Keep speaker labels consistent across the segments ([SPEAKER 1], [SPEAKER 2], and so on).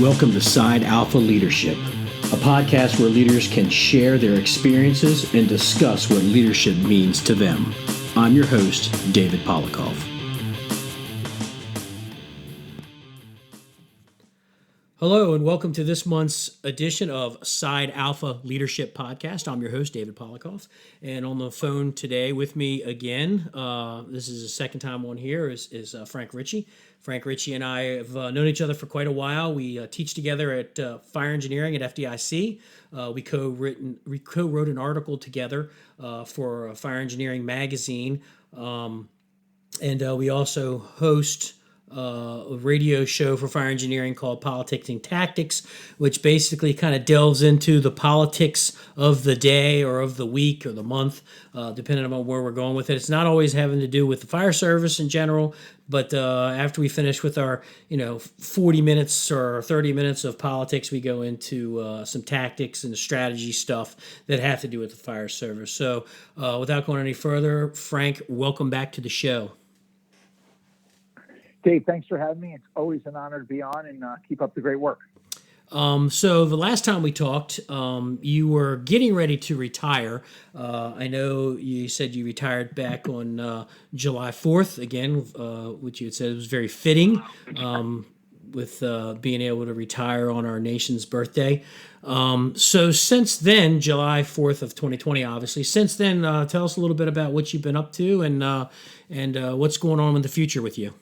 [SPEAKER 1] Welcome to Side Alpha Leadership, a podcast where leaders can share their experiences and discuss what leadership means to them. I'm your host, David Polikoff. Hello, and welcome to this month's edition of Side Alpha Leadership Podcast. I'm your host, David Polikoff, and on the phone today with me again, this is the second time on here, is Frank Ricci. Frank Ricci and I have known each other for quite a while. We teach together at fire engineering at FDIC. We co-wrote an article together for Fire Engineering magazine, and we also host a radio show for fire engineering called Politics and Tactics, which basically kind of delves into the politics of the day or of the week or the month, depending on where we're going with it. It's not always having to do with the fire service in general, but after we finish with our 40 minutes or 30 minutes of politics, we go into some tactics and strategy stuff that have to do with the fire service. So without going any further, Frank, welcome back to the show.
[SPEAKER 2] Dave, thanks for having me. It's always an honor to be on, and keep up the great work.
[SPEAKER 1] So the last time we talked, you were getting ready to retire. I know you said you retired back on July 4th, again, which you had said was very fitting with being able to retire on our nation's birthday. So since then, July 4th of 2020, obviously, since then, tell us a little bit about what you've been up to and what's going on in the future with you.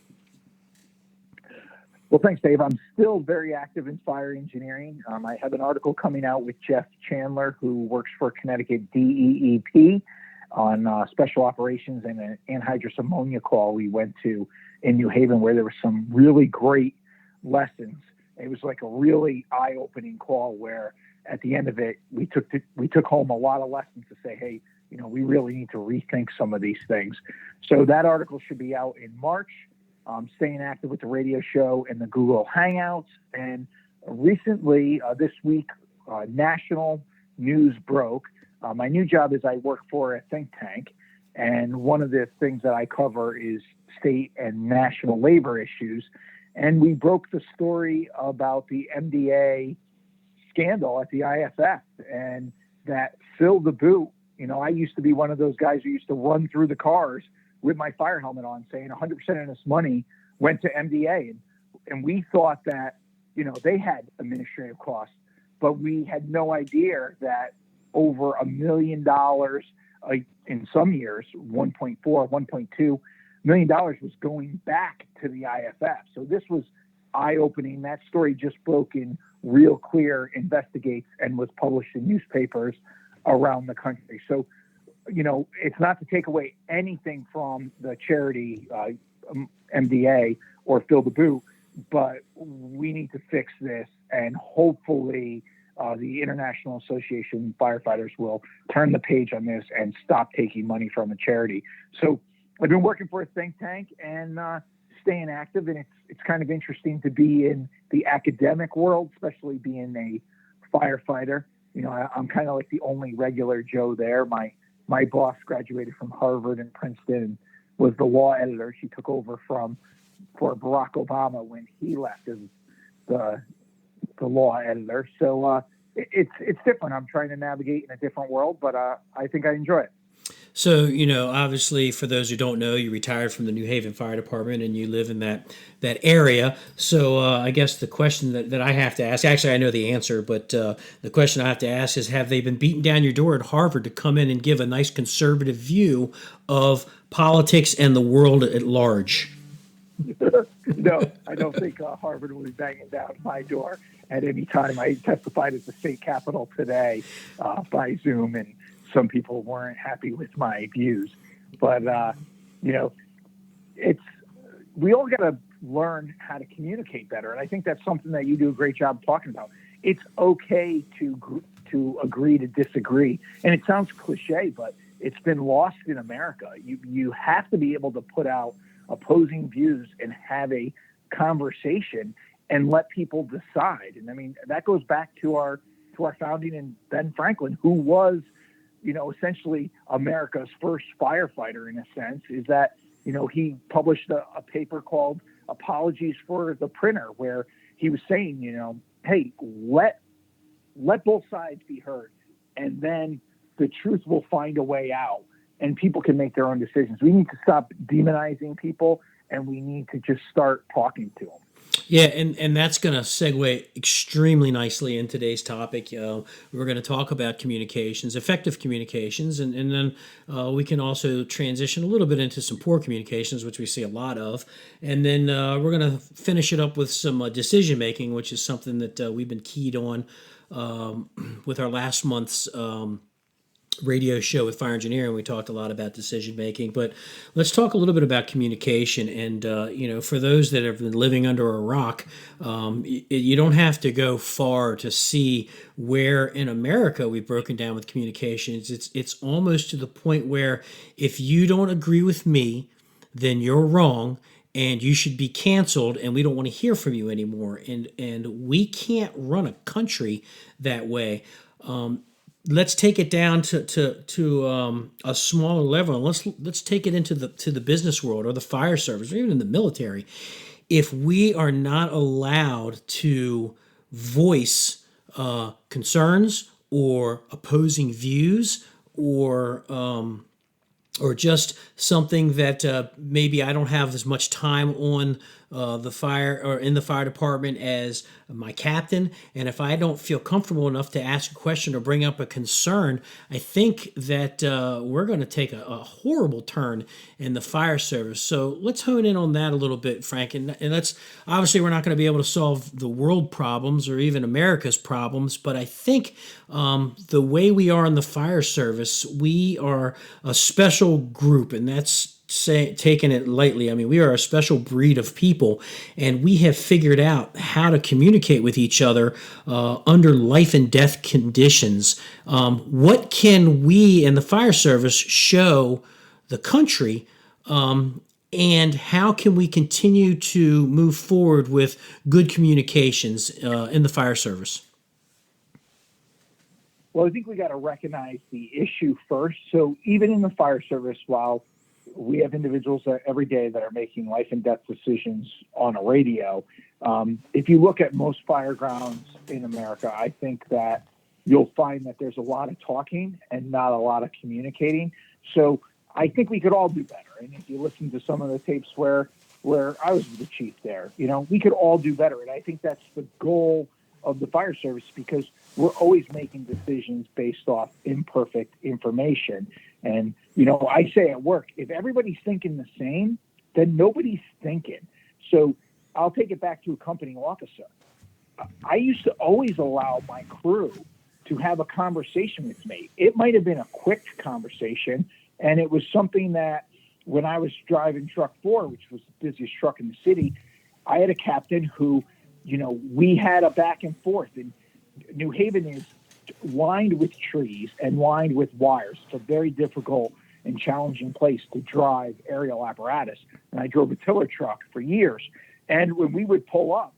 [SPEAKER 2] Well, thanks, Dave. I'm still very active in fire engineering. I have an article coming out with Jeff Chandler, who works for Connecticut DEEP, on special operations and an anhydrous ammonia call we went to in New Haven, where there were some really great lessons. It was like a really eye-opening call where at the end of it, we took home a lot of lessons to say, hey, we really need to rethink some of these things. So that article should be out in March. Staying active with the radio show and the Google Hangouts. And recently, this week, national news broke. My new job is I work for a think tank. And one of the things that I cover is state and national labor issues. And we broke the story about the MDA scandal at the IFF, and that Phil the Boot, I used to be one of those guys who used to run through the cars with my fire helmet on, saying 100% of this money went to MDA. And we thought that, they had administrative costs, but we had no idea that over $1 million in some years, 1.4, $1.2 million was going back to the IFF. So this was eye-opening. That story just broke in Real Clear Investigates and was published in newspapers around the country. So it's not to take away anything from the charity MDA or Phil the Boot, but we need to fix this, and hopefully the International Association of Firefighters will turn the page on this and stop taking money from a charity. So I've been working for a think tank and staying active, and it's kind of interesting to be in the academic world, especially being a firefighter. I'm kind of like the only regular Joe there. My boss graduated from Harvard and Princeton and was the law editor. She took over for Barack Obama when he left as the law editor. So it's different. I'm trying to navigate in a different world, but I think I enjoy it.
[SPEAKER 1] So, obviously, for those who don't know, you retired from the New Haven Fire Department and you live in that area. So I guess the question that I have to ask, actually, I know the answer, but the question I have to ask is, have they been beating down your door at Harvard to come in and give a nice conservative view of politics and the world at large?
[SPEAKER 2] No, I don't think Harvard will be banging down my door at any time. I testified at the state capitol today by Zoom, and some people weren't happy with my views, but we all got to learn how to communicate better, and I think that's something that you do a great job of talking about. It's okay to agree to disagree, and it sounds cliche, but it's been lost in America. You have to be able to put out opposing views and have a conversation and let people decide. And I mean, that goes back to our founding and Ben Franklin, who was essentially America's first firefighter in a sense, is that, he published a paper called Apologies for the Printer, where he was saying, hey, let both sides be heard, and then the truth will find a way out, and people can make their own decisions. We need to stop demonizing people, and we need to just start talking to them.
[SPEAKER 1] Yeah, and that's going to segue extremely nicely in today's topic. We're going to talk about communications, effective communications, and then we can also transition a little bit into some poor communications, which we see a lot of. And then we're going to finish it up with some decision making, which is something that we've been keyed on with our last month's radio show with fire engineering. We talked a lot about decision making, but let's talk a little bit about communication. And for those that have been living under a rock, you don't have to go far to see where in America we've broken down with communications. It's almost to the point where if you don't agree with me, then you're wrong and you should be canceled, and we don't want to hear from you anymore. And we can't run a country that way. Let's take it down to a smaller level. Let's take it into the business world or the fire service or even in the military. If we are not allowed to voice concerns or opposing views or just something that maybe I don't have as much time on the fire or in the fire department as my captain, and if I don't feel comfortable enough to ask a question or bring up a concern, I think that we're going to take a horrible turn in the fire service. So let's hone in on that a little bit, Frank. And let's obviously we're not going to be able to solve the world problems or even America's problems, but I think the way we are in the fire service, we are a special group, and that's taking it lightly. I mean, we are a special breed of people, and we have figured out how to communicate with each other under life and death conditions. What can we in the fire service show the country, and how can we continue to move forward with good communications in the fire service?
[SPEAKER 2] Well, I think we got to recognize the issue first. So even in the fire service, while we have individuals every day that are making life and death decisions on a radio, if you look at most fire grounds in America, I think that you'll find that there's a lot of talking and not a lot of communicating. So I think we could all do better. And if you listen to some of the tapes where I was the chief there, we could all do better. And I think that's the goal of the fire service, because we're always making decisions based off imperfect information. And, I say at work, if everybody's thinking the same, then nobody's thinking. So I'll take it back to a company officer. I used to always allow my crew to have a conversation with me. It might have been a quick conversation, and it was something that when I was driving truck 4, which was the busiest truck in the city, I had a captain who, we had a back and forth. And New Haven is lined with trees and lined with wires. It's a very difficult and challenging place to drive aerial apparatus. And I drove a tiller truck for years. And when we would pull up,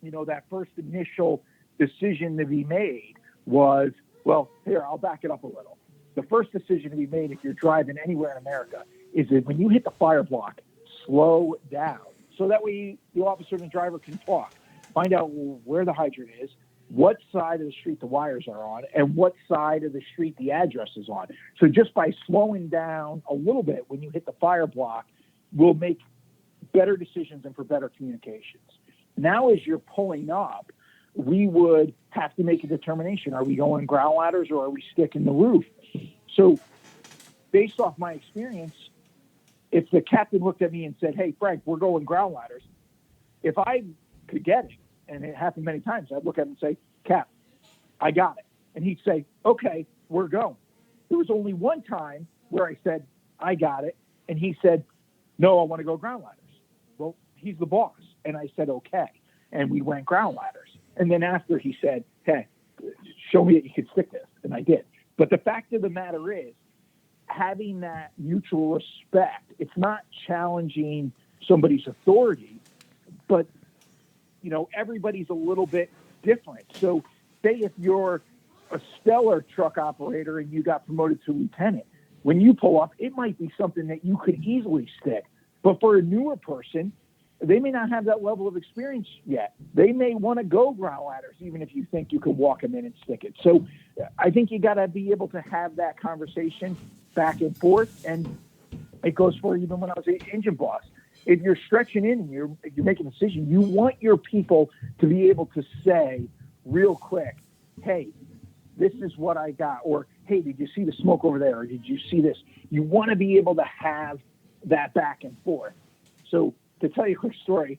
[SPEAKER 2] that first initial decision to be made was, well, here, I'll back it up a little. The first decision to be made if you're driving anywhere in America is that when you hit the fire block, slow down. So that way the officer and the driver can talk, find out where the hydrant is, what side of the street the wires are on, and what side of the street the address is on. So just by slowing down a little bit when you hit the fire block, we'll make better decisions and for better communications. Now, as you're pulling up, we would have to make a determination. Are we going ground ladders or are we sticking the roof? So based off my experience, if the captain looked at me and said, hey, Frank, we're going ground ladders, if I could get it, and it happened many times, I'd look at him and say, Cap, I got it. And he'd say, okay, we're going. There was only one time where I said, I got it. And he said, no, I want to go ground ladders. Well, he's the boss. And I said, okay. And we went ground ladders. And then after he said, hey, show me that you can stick this. And I did. But the fact of the matter is, having that mutual respect, it's not challenging somebody's authority, but everybody's a little bit different. So say if you're a stellar truck operator and you got promoted to lieutenant, when you pull up, it might be something that you could easily stick. But for a newer person, They may not have that level of experience yet. They may want to go ground ladders, even if you think you could walk them in and stick it. So I think you got to be able to have that conversation back and forth. And it goes for even when I was an engine boss. If you're stretching in and you're making a decision, you want your people to be able to say real quick, hey, this is what I got. Or, hey, did you see the smoke over there? Or did you see this? You want to be able to have that back and forth. So to tell you a quick story,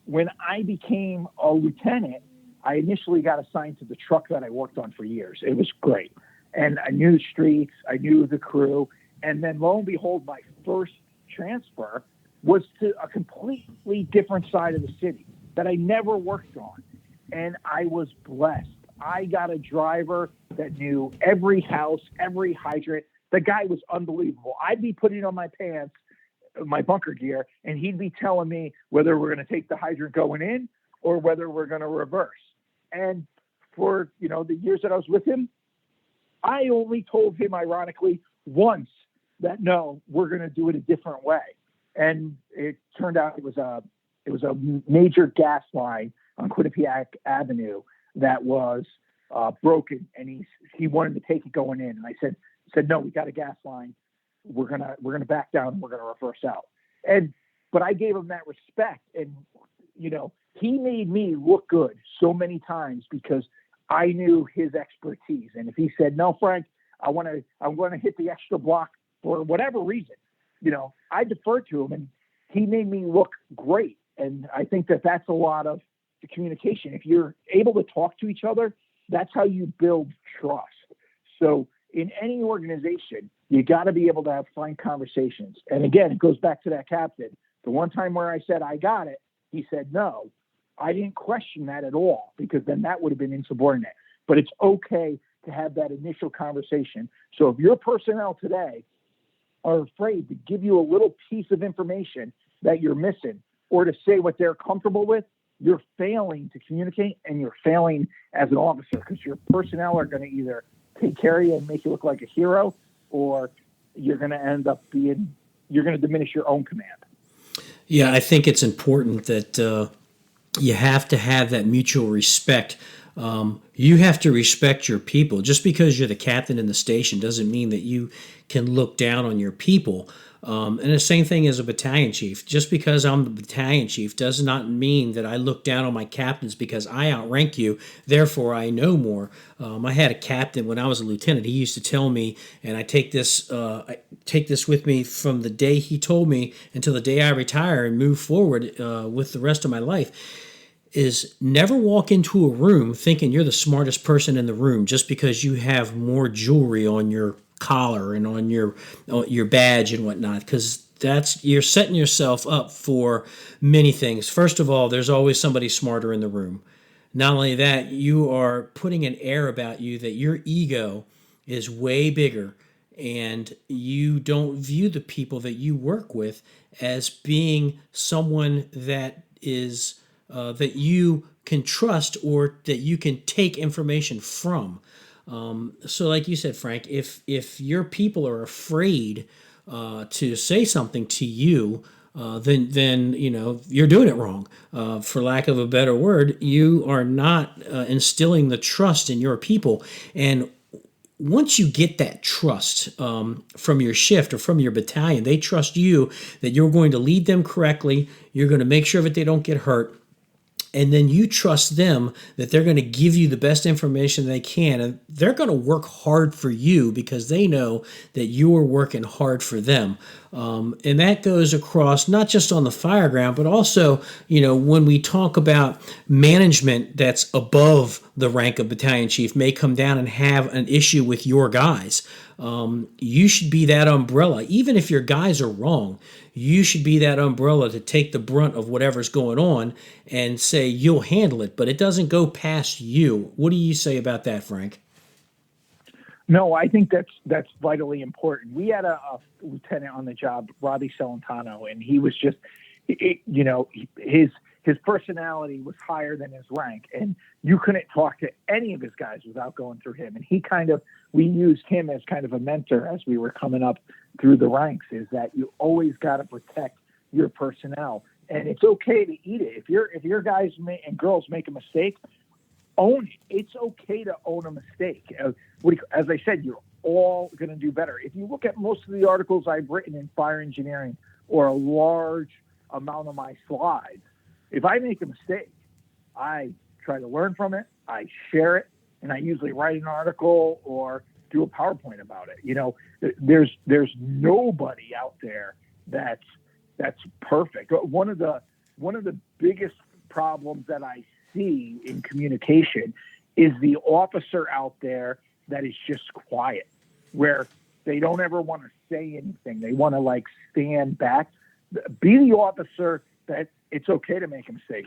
[SPEAKER 2] when I became a lieutenant, I initially got assigned to the truck that I worked on for years. It was great. And I knew the streets, I knew the crew. And then lo and behold, my first transfer was to a completely different side of the city that I never worked on. And I was blessed. I got a driver that knew every house, every hydrant. The guy was unbelievable. I'd be putting on my pants, my bunker gear, and he'd be telling me whether we're going to take the hydrant going in or whether we're going to reverse. And for, the years that I was with him, I only told him, ironically, once that, no, we're going to do it a different way. And it turned out it was a major gas line on Quinnipiac Avenue that was broken, and he wanted to take it going in. And I said, no, we got a gas line. We're gonna back down and we're gonna reverse out. But I gave him that respect, and he made me look good so many times because I knew his expertise. And if he said, no, Frank, I'm gonna hit the extra block for whatever reason, I deferred to him, and he made me look great. And I think that that's a lot of the communication. If you're able to talk to each other, that's how you build trust. So in any organization, you got to be able to have frank conversations. And again, it goes back to that captain. The one time where I said, I got it, he said, no. I didn't question that at all, because then that would have been insubordinate. But it's okay to have that initial conversation. So if your personnel today are afraid to give you a little piece of information that you're missing, or to say what they're comfortable with, you're failing to communicate, and you're failing as an officer, because your personnel are going to either take care of you and make you look like a hero, or you're going to end up you're going to diminish your own command.
[SPEAKER 1] Yeah, I think it's important that you have to have that mutual respect. You have to respect your people. Just because you're the captain in the station doesn't mean that you can look down on your people. And the same thing as a battalion chief. Just because I'm the battalion chief does not mean that I look down on my captains because I outrank you, therefore I know more. I had a captain when I was a lieutenant. He used to tell me, and I take this with me from the day he told me until the day I retire and move forward with the rest of my life, is never walk into a room thinking you're the smartest person in the room just because you have more jewelry on your collar and on your badge and whatnot, because you're setting yourself up for many things. First of all, there's always somebody smarter in the room. Not only that, you are putting an air about you that your ego is way bigger, and you don't view the people that you work with as being someone that is that you can trust or that you can take information from. So like you said, Frank, if your people are afraid to say something to you, then you're doing it wrong. For lack of a better word, you are not instilling the trust in your people. And once you get that trust from your shift or from your battalion, they trust you that you're going to lead them correctly. You're going to make sure that they don't get hurt. And then you trust them that they're going to give you the best information they can. And they're going to work hard for you because they know that you're working hard for them. And that goes across not just on the fireground, but also, when we talk about management that's above the rank of battalion chief may come down and have an issue with your guys. You should be that umbrella. Even if your guys are wrong, you should be that umbrella to take the brunt of whatever's going on and say you'll handle it, but it doesn't go past you. What do you say about that, Frank?
[SPEAKER 2] No, I think that's vitally important. We had a lieutenant on the job, Robbie Celentano, and he was just, his personality was higher than his rank, and you couldn't talk to any of his guys without going through him. And we used him as kind of a mentor as we were coming up through the ranks, is that you always got to protect your personnel. and it's okay to eat it. If your guys and girls make a mistake, own it. It's okay to own a mistake. As I said, you're all going to do better. If you look at most of the articles I've written in fire engineering or a large amount of my slides, if I make a mistake, I try to learn from it, I share it, and I usually write an article or do a PowerPoint about it. You know, there's nobody out there that's perfect. One of the biggest problems that I see in communication is the officer out there that is just quiet, where they don't ever want to say anything. They want to like stand back. Be the officer that it's okay to make a mistake.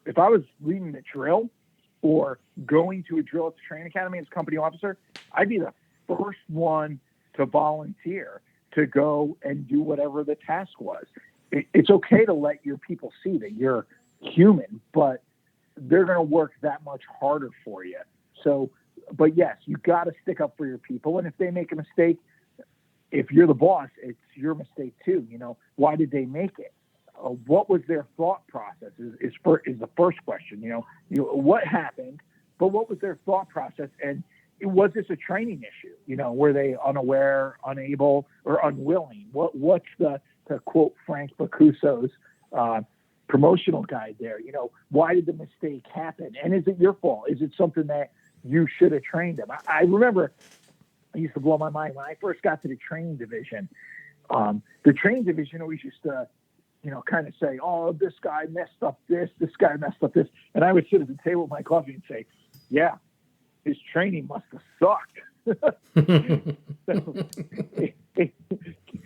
[SPEAKER 2] If I was leading the drill or going to a drill at the training academy as a company officer, I'd be the first one to volunteer to go and do whatever the task was. It's okay to let your people see that you're human, but they're going to work that much harder for you. So, but yes, you got to stick up for your people. And if they make a mistake, if you're the boss, it's your mistake too. You know, why did they make it? What was their thought process is the first question. You know, what happened, but what was their thought process? And was this a training issue? You know, were they unaware, unable, or unwilling? What's to quote Frank Ricci's promotional guide there? You know, why did the mistake happen? And is it your fault? Is it something that you should have trained them? I remember it used to blow my mind when I first got to the training division. The training division always used to, you know, kind of say, oh, this guy messed up this guy messed up this. And I would sit at the table with my coffee and say, yeah, his training must have sucked.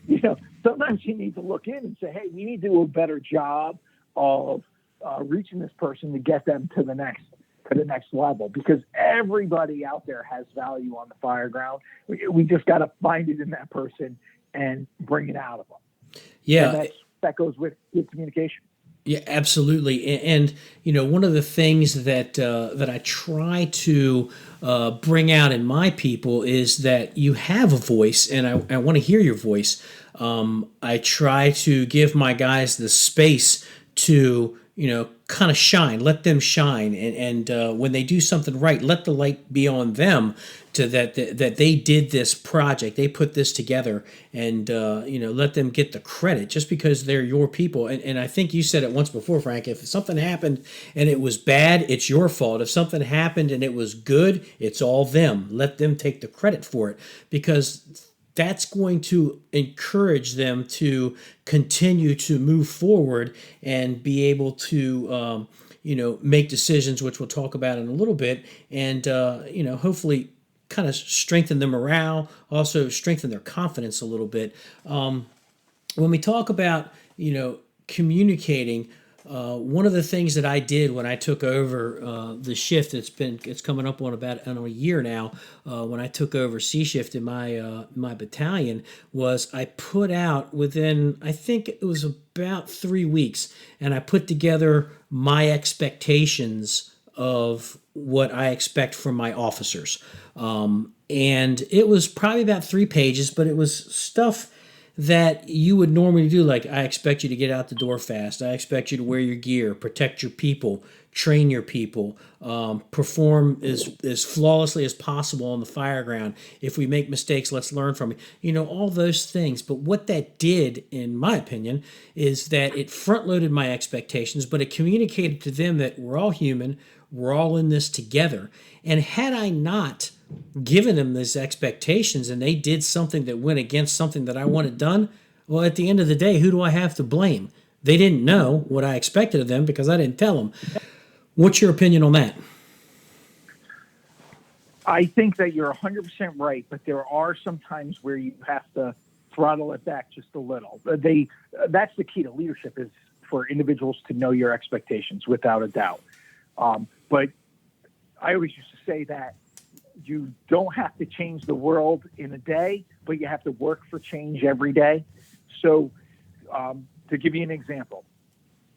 [SPEAKER 2] You know, sometimes you need to look in and say, hey, we need to do a better job of reaching this person to get them to the next level, because everybody out there has value on the fire ground. We just got to find it in that person and bring it out of them.
[SPEAKER 1] Yeah.
[SPEAKER 2] And that goes with good communication.
[SPEAKER 1] Yeah, absolutely. And you know, one of the things that I try to bring out in my people is that you have a voice, and I want to hear your voice. I try to give my guys the space to, you know, kind of shine, let them shine, and when they do something right, let the light be on them, to that they did this project, they put this together, and you know, let them get the credit just because they're your people. And I think you said it once before, Frank, if something happened and it was bad, it's your fault. If something happened and it was good, it's all them. Let them take the credit for it, because that's going to encourage them to continue to move forward and be able to, you know, make decisions, which we'll talk about in a little bit, and, you know, hopefully kind of strengthen their morale, also strengthen their confidence a little bit. When we talk about, you know, communicating, one of the things that I did when I took over the shift, it's coming up on about a year now, when I took over C shift in my battalion, was I put out within, I think it was about 3 weeks, and I put together my expectations of what I expect from my officers. And it was probably about 3 pages, but it was stuff that you would normally do. Like, I expect you to get out the door fast. I expect you to wear your gear, protect your people, train your people, perform as flawlessly as possible on the fire ground. If we make mistakes, let's learn from it. You know, all those things. But what that did, in my opinion, is that it front-loaded my expectations, but it communicated to them that we're all human, we're all in this together. And had I not given them these expectations and they did something that went against something that I wanted done, well, at the end of the day, who do I have to blame? They didn't know what I expected of them because I didn't tell them. What's your opinion on that?
[SPEAKER 2] I think that you're 100% right, but there are some times where you have to throttle it back just a little. That's the key to leadership, is for individuals to know your expectations without a doubt. But I always used to say that you don't have to change the world in a day, but you have to work for change every day. So to give you an example,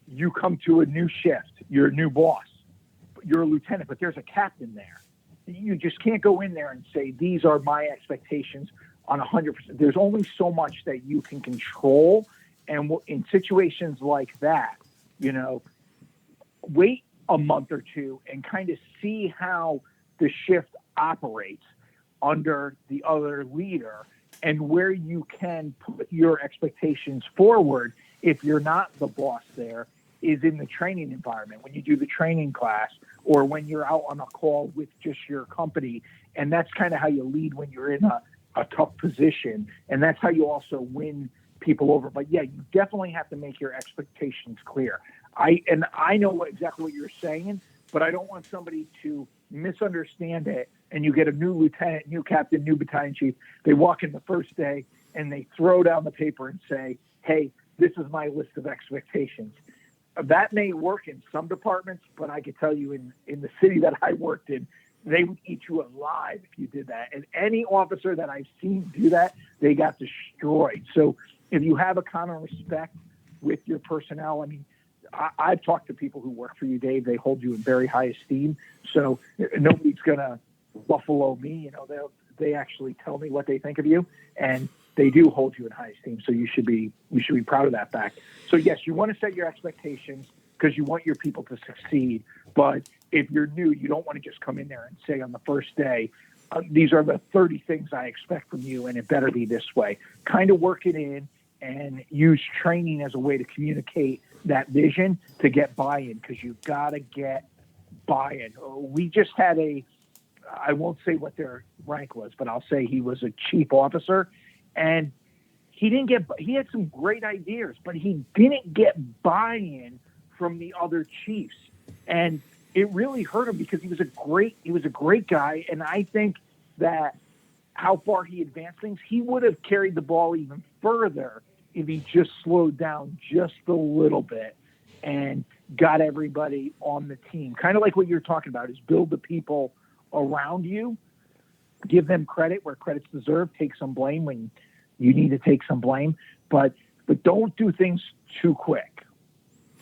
[SPEAKER 2] you come to a new shift, you're a new boss, you're a lieutenant, but there's a captain there. You just can't go in there and say, these are my expectations on 100%. There's only so much that you can control. And in situations like that, you know, wait a month or two and kind of see how the shift operates under the other leader and where you can put your expectations forward if you're not the boss there is in the training environment, when you do the training class or when you're out on a call with just your company. And that's kind of how you lead when you're in a tough position. And that's how you also win people over. But yeah, you definitely have to make your expectations clear. I know exactly what you're saying, but I don't want somebody to misunderstand it. And you get a new lieutenant, new captain, new battalion chief. They walk in the first day and they throw down the paper and say, hey, this is my list of expectations. That may work in some departments, but I can tell you in the city that I worked in, they would eat you alive if you did that. And any officer that I've seen do that, they got destroyed. So if you have a common respect with your personnel, I mean, I've talked to people who work for you, Dave. They hold you in very high esteem. So nobody's going to buffalo me. You know, they actually tell me what they think of you, and they do hold you in high esteem. So you should be proud of that fact. So yes, you want to set your expectations because you want your people to succeed. But if you're new, you don't want to just come in there and say on the first day, these are the 30 things I expect from you, and it better be this way. Kind of work it in and use training as a way to communicate that vision to get buy-in, because you've got to get buy-in. We just had I won't say what their rank was, but I'll say he was a chief officer, and he had some great ideas, but he didn't get buy-in from the other chiefs. And it really hurt him because he was a great guy. And I think that how far he advanced things, he would have carried the ball even further if he just slowed down just a little bit and got everybody on the team. Kind of like what you're talking about is build the people around you, give them credit where credit's deserved, take some blame when you need to take some blame, but don't do things too quick.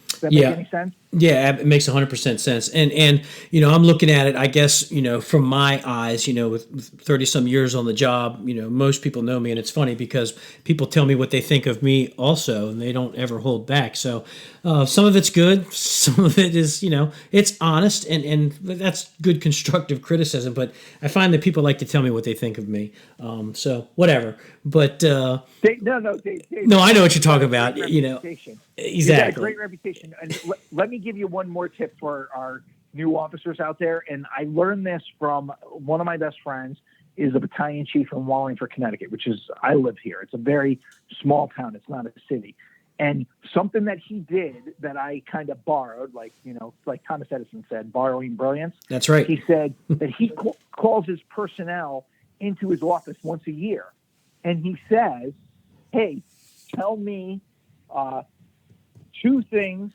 [SPEAKER 2] Does that make any sense?
[SPEAKER 1] Yeah, it makes 100% sense. And you know, I'm looking at it, I guess, you know, from my eyes, you know, with 30 some years on the job, you know, most people know me, and it's funny because people tell me what they think of me also, and they don't ever hold back. So some of it's good. Some of it is, you know, it's honest, and that's good constructive criticism. But I find that people like to tell me what they think of me. So whatever. But Dave, no, I know what you're talking about. You know, exactly.
[SPEAKER 2] You got a great reputation. And let me give you one more tip for our new officers out there. And I learned this from one of my best friends, is a battalion chief in Wallingford, Connecticut, I live here. It's a very small town. It's not a city. And something that he did that I kind of borrowed, like Thomas Edison said, borrowing brilliance.
[SPEAKER 1] That's right.
[SPEAKER 2] He said that he calls his personnel into his office once a year. And he says, hey, tell me 2 things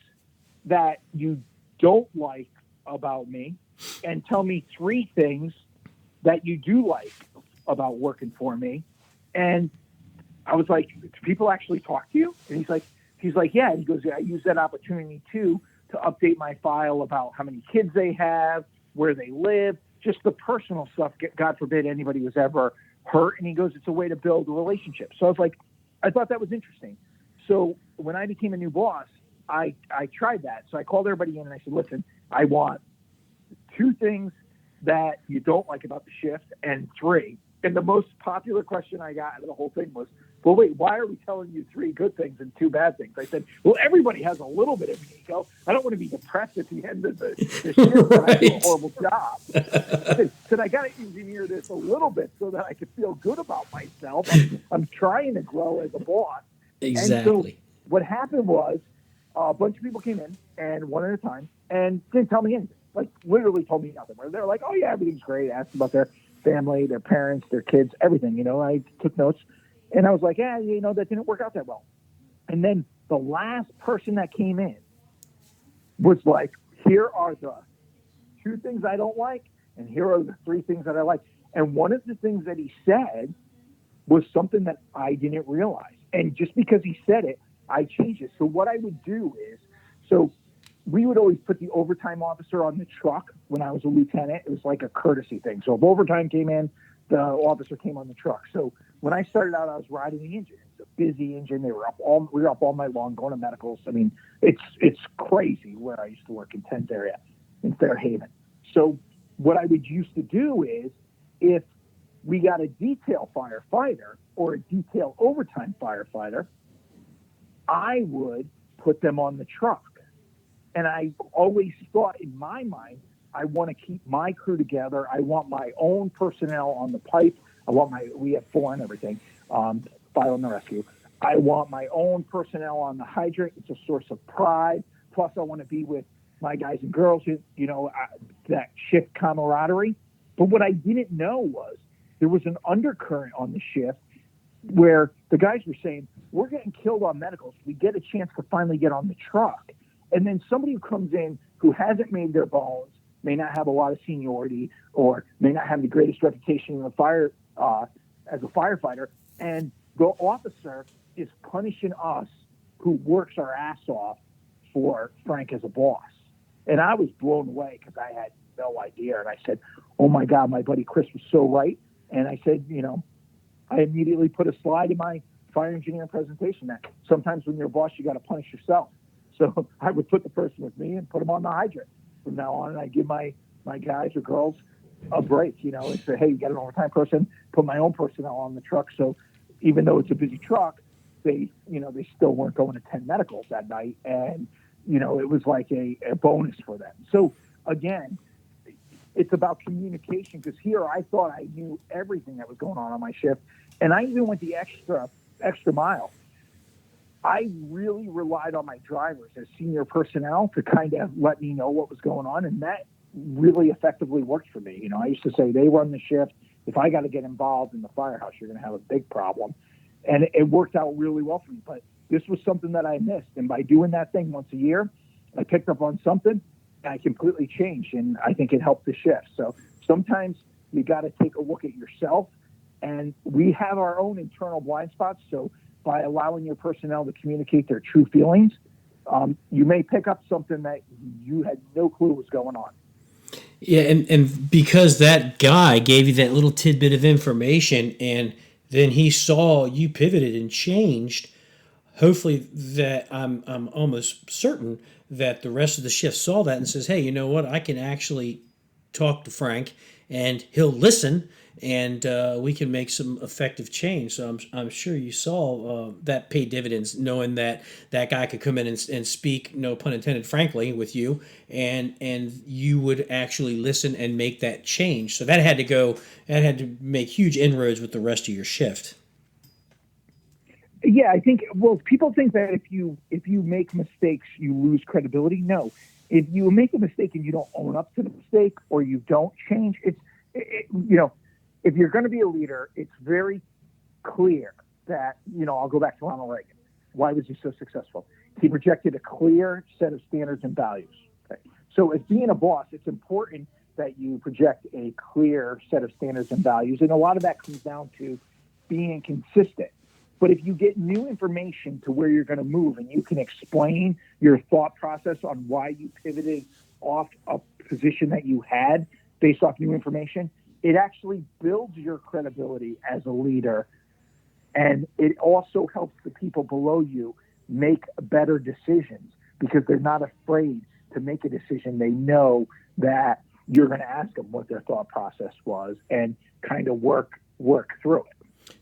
[SPEAKER 2] that you don't like about me, and tell me 3 things that you do like about working for me. And I was like, do people actually talk to you? And he's like, yeah. And he goes, yeah, I use that opportunity too to update my file about how many kids they have, where they live, just the personal stuff. God forbid anybody was ever hurt. And he goes, it's a way to build a relationship. So I was like, I thought that was interesting. So when I became a new boss, I tried that. So I called everybody in and I said, listen, I want 2 things that you don't like about the shift, and 3. And the most popular question I got out of the whole thing was, well, wait, why are we telling you 3 good things and 2 bad things? I said, well, everybody has a little bit of an ego. I don't want to be depressed at the end of the shift that I do a horrible job. I said, I got to engineer this a little bit so that I can feel good about myself. I'm trying to grow as a boss.
[SPEAKER 1] Exactly.
[SPEAKER 2] And so what happened was a bunch of people came in, and one at a time, and didn't tell me anything. Like, literally told me nothing. Where they're like, oh, yeah, everything's great. Asked about their family, their parents, their kids, everything. You know, I took notes. And I was like, yeah, you know, that didn't work out that well. And then the last person that came in was like, here are the 2 things I don't like, and here are the 3 things that I like. And one of the things that he said was something that I didn't realize. And just because he said it, I changed it. So what I would do is, so we would always put the overtime officer on the truck when I was a lieutenant. It was like a courtesy thing. So if overtime came in, the officer came on the truck. So when I started out, I was riding the engine. So busy engine. We were up all night long going to medicals. I mean, it's crazy where I used to work in 10th area in Fairhaven. So what I would used to do is, if we got a detail firefighter or a detail overtime firefighter, I would put them on the truck. And I always thought in my mind, I want to keep my crew together. I want my own personnel on the pipe. We have 4 and everything, fire and the rescue. I want my own personnel on the hydrant. It's a source of pride. Plus, I want to be with my guys and girls, that shift camaraderie. But what I didn't know was there was an undercurrent on the shift where the guys were saying, we're getting killed on medicals. We get a chance to finally get on the truck. And then somebody who comes in who hasn't made their bones, may not have a lot of seniority, or may not have the greatest reputation in the fire as a firefighter, and the officer is punishing us who works our ass off for Frank as a boss. And I was blown away because I had no idea. And I said, oh my God, my buddy Chris was so right. And I said, I immediately put a slide in my fire engineering presentation that sometimes when you're a boss, you got to punish yourself. So I would put the person with me and put them on the hydrant. From now on, I give my guys or girls a break, and say, hey, you got an overtime person, put my own personnel on the truck. So even though it's a busy truck, they still weren't going to 10 medicals that night. And, it was like a bonus for them. So again, it's about communication, because here I thought I knew everything that was going on my shift. And I even went the extra mile. I really relied on my drivers as senior personnel to kind of let me know what was going on. And that really effectively worked for me. I used to say, they run the shift. If I got to get involved in the firehouse, you're going to have a big problem. And it worked out really well for me. But this was something that I missed. And by doing that thing once a year, I picked up on something and I completely changed. And I think it helped the shift. So sometimes you got to take a look at yourself. And we have our own internal blind spots. So by allowing your personnel to communicate their true feelings, you may pick up something that you had no clue was going on.
[SPEAKER 1] Yeah, and because that guy gave you that little tidbit of information, and then he saw you pivoted and changed, hopefully that I'm almost certain that the rest of the shift saw that and says, hey, you know what, I can actually talk to Frank and he'll listen, and we can make some effective change. So I'm sure you saw that paid dividends, knowing that that guy could come in and speak, no pun intended, frankly, with you, and you would actually listen and make that change. So that had to make huge inroads with the rest of your shift.
[SPEAKER 2] Yeah, I think, people think that if you make mistakes, you lose credibility. No, if you make a mistake and you don't own up to the mistake, or you don't change, if you're going to be a leader, it's very clear that, I'll go back to Ronald Reagan. Why was he so successful? He projected a clear set of standards and values. Okay? So as being a boss, it's important that you project a clear set of standards and values. And a lot of that comes down to being consistent. But if you get new information to where you're going to move, and you can explain your thought process on why you pivoted off a position that you had based off new information, it actually builds your credibility as a leader. And it also helps the people below you make better decisions, because they're not afraid to make a decision. They know that you're going to ask them what their thought process was and kind of work through it.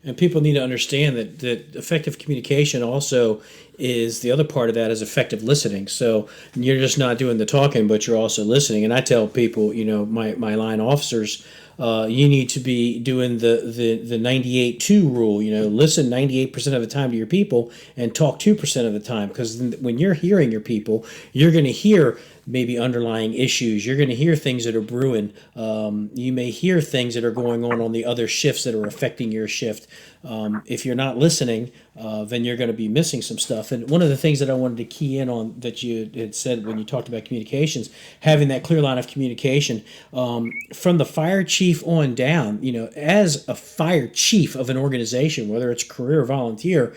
[SPEAKER 1] And people need to understand that effective communication also is, the other part of that is effective listening. So you're just not doing the talking, but you're also listening. And I tell people, my line officers, you need to be doing the 98-2 rule. Listen 98% of the time to your people and talk 2% of the time. Because when you're hearing your people, you're going to hear maybe underlying issues. You're going to hear things that are brewing. You may hear things that are going on the other shifts that are affecting your shift. If you're not listening, then you're going to be missing some stuff. And one of the things that I wanted to key in on that you had said when you talked about communications, having that clear line of communication from the fire chief on down, as a fire chief of an organization, whether it's career or volunteer,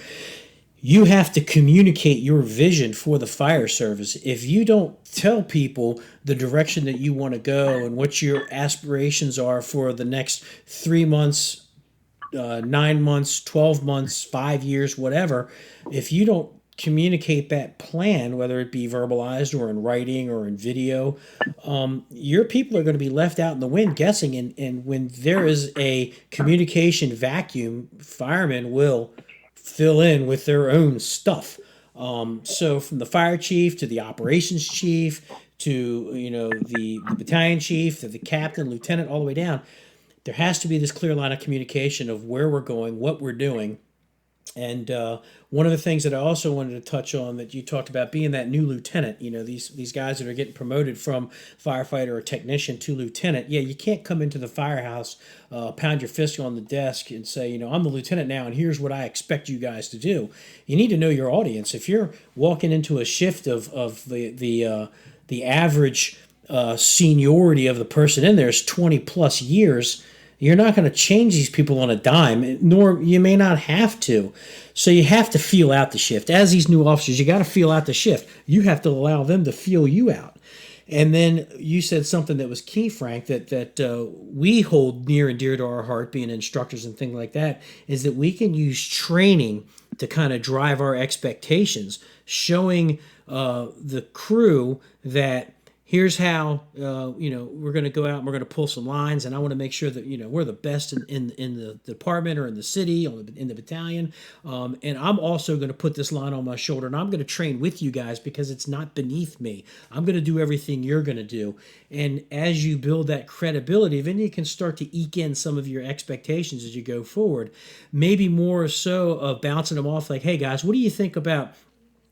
[SPEAKER 1] you have to communicate your vision for the fire service. If you don't tell people the direction that you want to go and what your aspirations are for the next 3 months, 9 months, 12 months, 5 years, whatever, if you don't communicate that plan, whether it be verbalized or in writing or in video, your people are going to be left out in the wind guessing. And when there is a communication vacuum, firemen will fill in with their own stuff. So from the fire chief to the operations chief to the battalion chief to the captain, lieutenant, all the way down, there has to be this clear line of communication of where we're going, what we're doing. And one of the things that I also wanted to touch on that you talked about being that new lieutenant, these guys that are getting promoted from firefighter or technician to lieutenant. Yeah, you can't come into the firehouse, pound your fist on the desk and say, I'm the lieutenant now and here's what I expect you guys to do. You need to know your audience. If you're walking into a shift of the average seniority of the person in there is 20 plus years, you're not going to change these people on a dime, nor you may not have to. So you have to feel out the shift. As these new officers, you got to feel out the shift. You have to allow them to feel you out. And then you said something that was key, Frank, that we hold near and dear to our heart, being instructors and things like that, is that we can use training to kind of drive our expectations, showing the crew that here's how we're going to go out and we're going to pull some lines, and I want to make sure that we're the best in the department or in the city or in the battalion, and I'm also going to put this line on my shoulder, and I'm going to train with you guys because it's not beneath me. I'm going to do everything you're going to do, and as you build that credibility, then you can start to eke in some of your expectations as you go forward. Maybe more so of bouncing them off, like, hey guys, what do you think about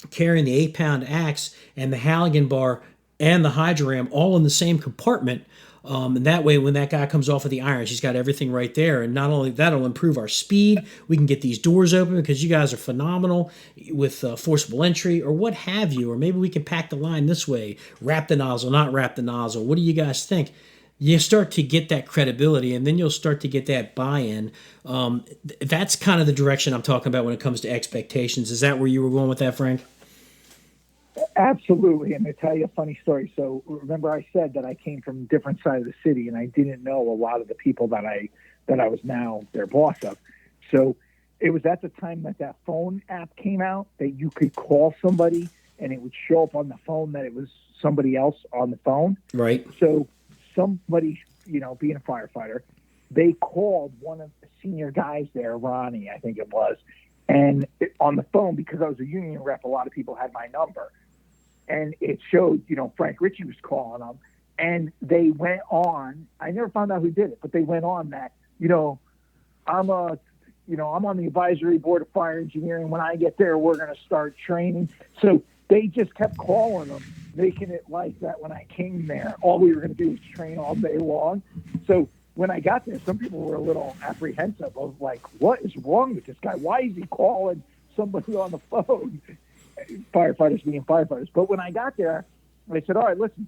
[SPEAKER 1] carrying the 8-pound axe and the Halligan bar and the hydroram all in the same compartment. And that way, when that guy comes off of the irons, he's got everything right there. And not only that'll improve our speed, we can get these doors open because you guys are phenomenal with forcible entry or what have you. Or maybe we can pack the line this way, wrap the nozzle, not wrap the nozzle. What do you guys think? You start to get that credibility, and then you'll start to get that buy-in. That's kind of the direction I'm talking about when it comes to expectations. Is that where you were going with that, Frank?
[SPEAKER 2] Absolutely. And to tell you a funny story. So remember I said that I came from a different side of the city and I didn't know a lot of the people that I was now their boss of. So it was at the time that phone app came out that you could call somebody and it would show up on the phone that it was somebody else on the phone.
[SPEAKER 1] Right.
[SPEAKER 2] So somebody, being a firefighter, they called one of the senior guys there, Ronnie, I think it was. And on the phone, because I was a union rep, a lot of people had my number. And it showed, Frank Ricci was calling them. And they went on, I never found out who did it, but they went on that, I'm on the advisory board of fire engineering. When I get there, we're going to start training. So they just kept calling them, making it like that when I came there. All we were going to do was train all day long. So when I got there, some people were a little apprehensive of like, what is wrong with this guy? Why is he calling somebody on the phone? Firefighters being firefighters. But when I got there, I said, all right, listen,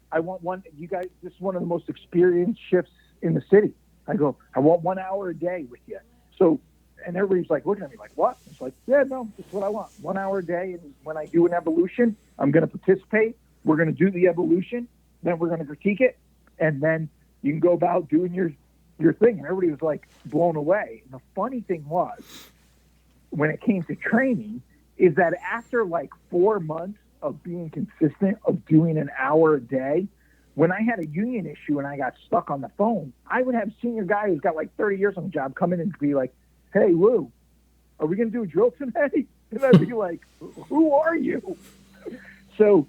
[SPEAKER 2] I want you guys, this is one of the most experienced shifts in the city. I go, I want 1 hour a day with you. So, and everybody's like looking at me like, what? It's like, yeah, no, that's what I want. 1 hour a day. And when I do an evolution, I'm going to participate. We're going to do the evolution. Then we're going to critique it. And then you can go about doing your thing. And everybody was like blown away. And the funny thing was, when it came to training, is that after like 4 months of being consistent, of doing an hour a day, when I had a union issue and I got stuck on the phone, I would have a senior guy who's got like 30 years on the job come in and be like, hey, Lou, are we going to do a drill today? And I'd be like, who are you? So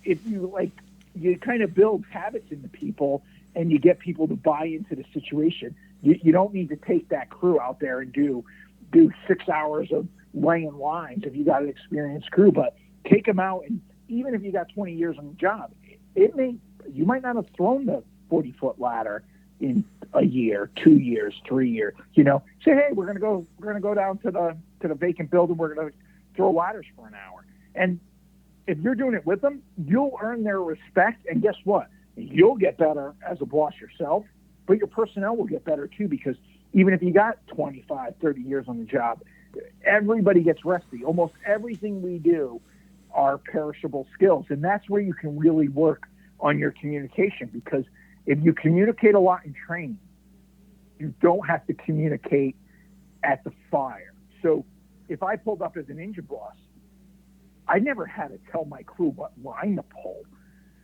[SPEAKER 2] if you kind of build habits into people and you get people to buy into the situation, you don't need to take that crew out there and do 6 hours of laying lines if you got an experienced crew, but take them out. And even if you got 20 years on the job, you might not have thrown the 40-foot ladder in a year, 2 years, 3 years, say, hey, we're going to go down to the vacant building. We're going to throw ladders for an hour. And if you're doing it with them, you'll earn their respect. And guess what? You'll get better as a boss yourself, but your personnel will get better too, because even if you got 25, 30 years on the job, everybody gets rusty. Almost everything we do are perishable skills. And that's where you can really work on your communication, because if you communicate a lot in training, you don't have to communicate at the fire. So if I pulled up as an engine boss, I never had to tell my crew what line to pull.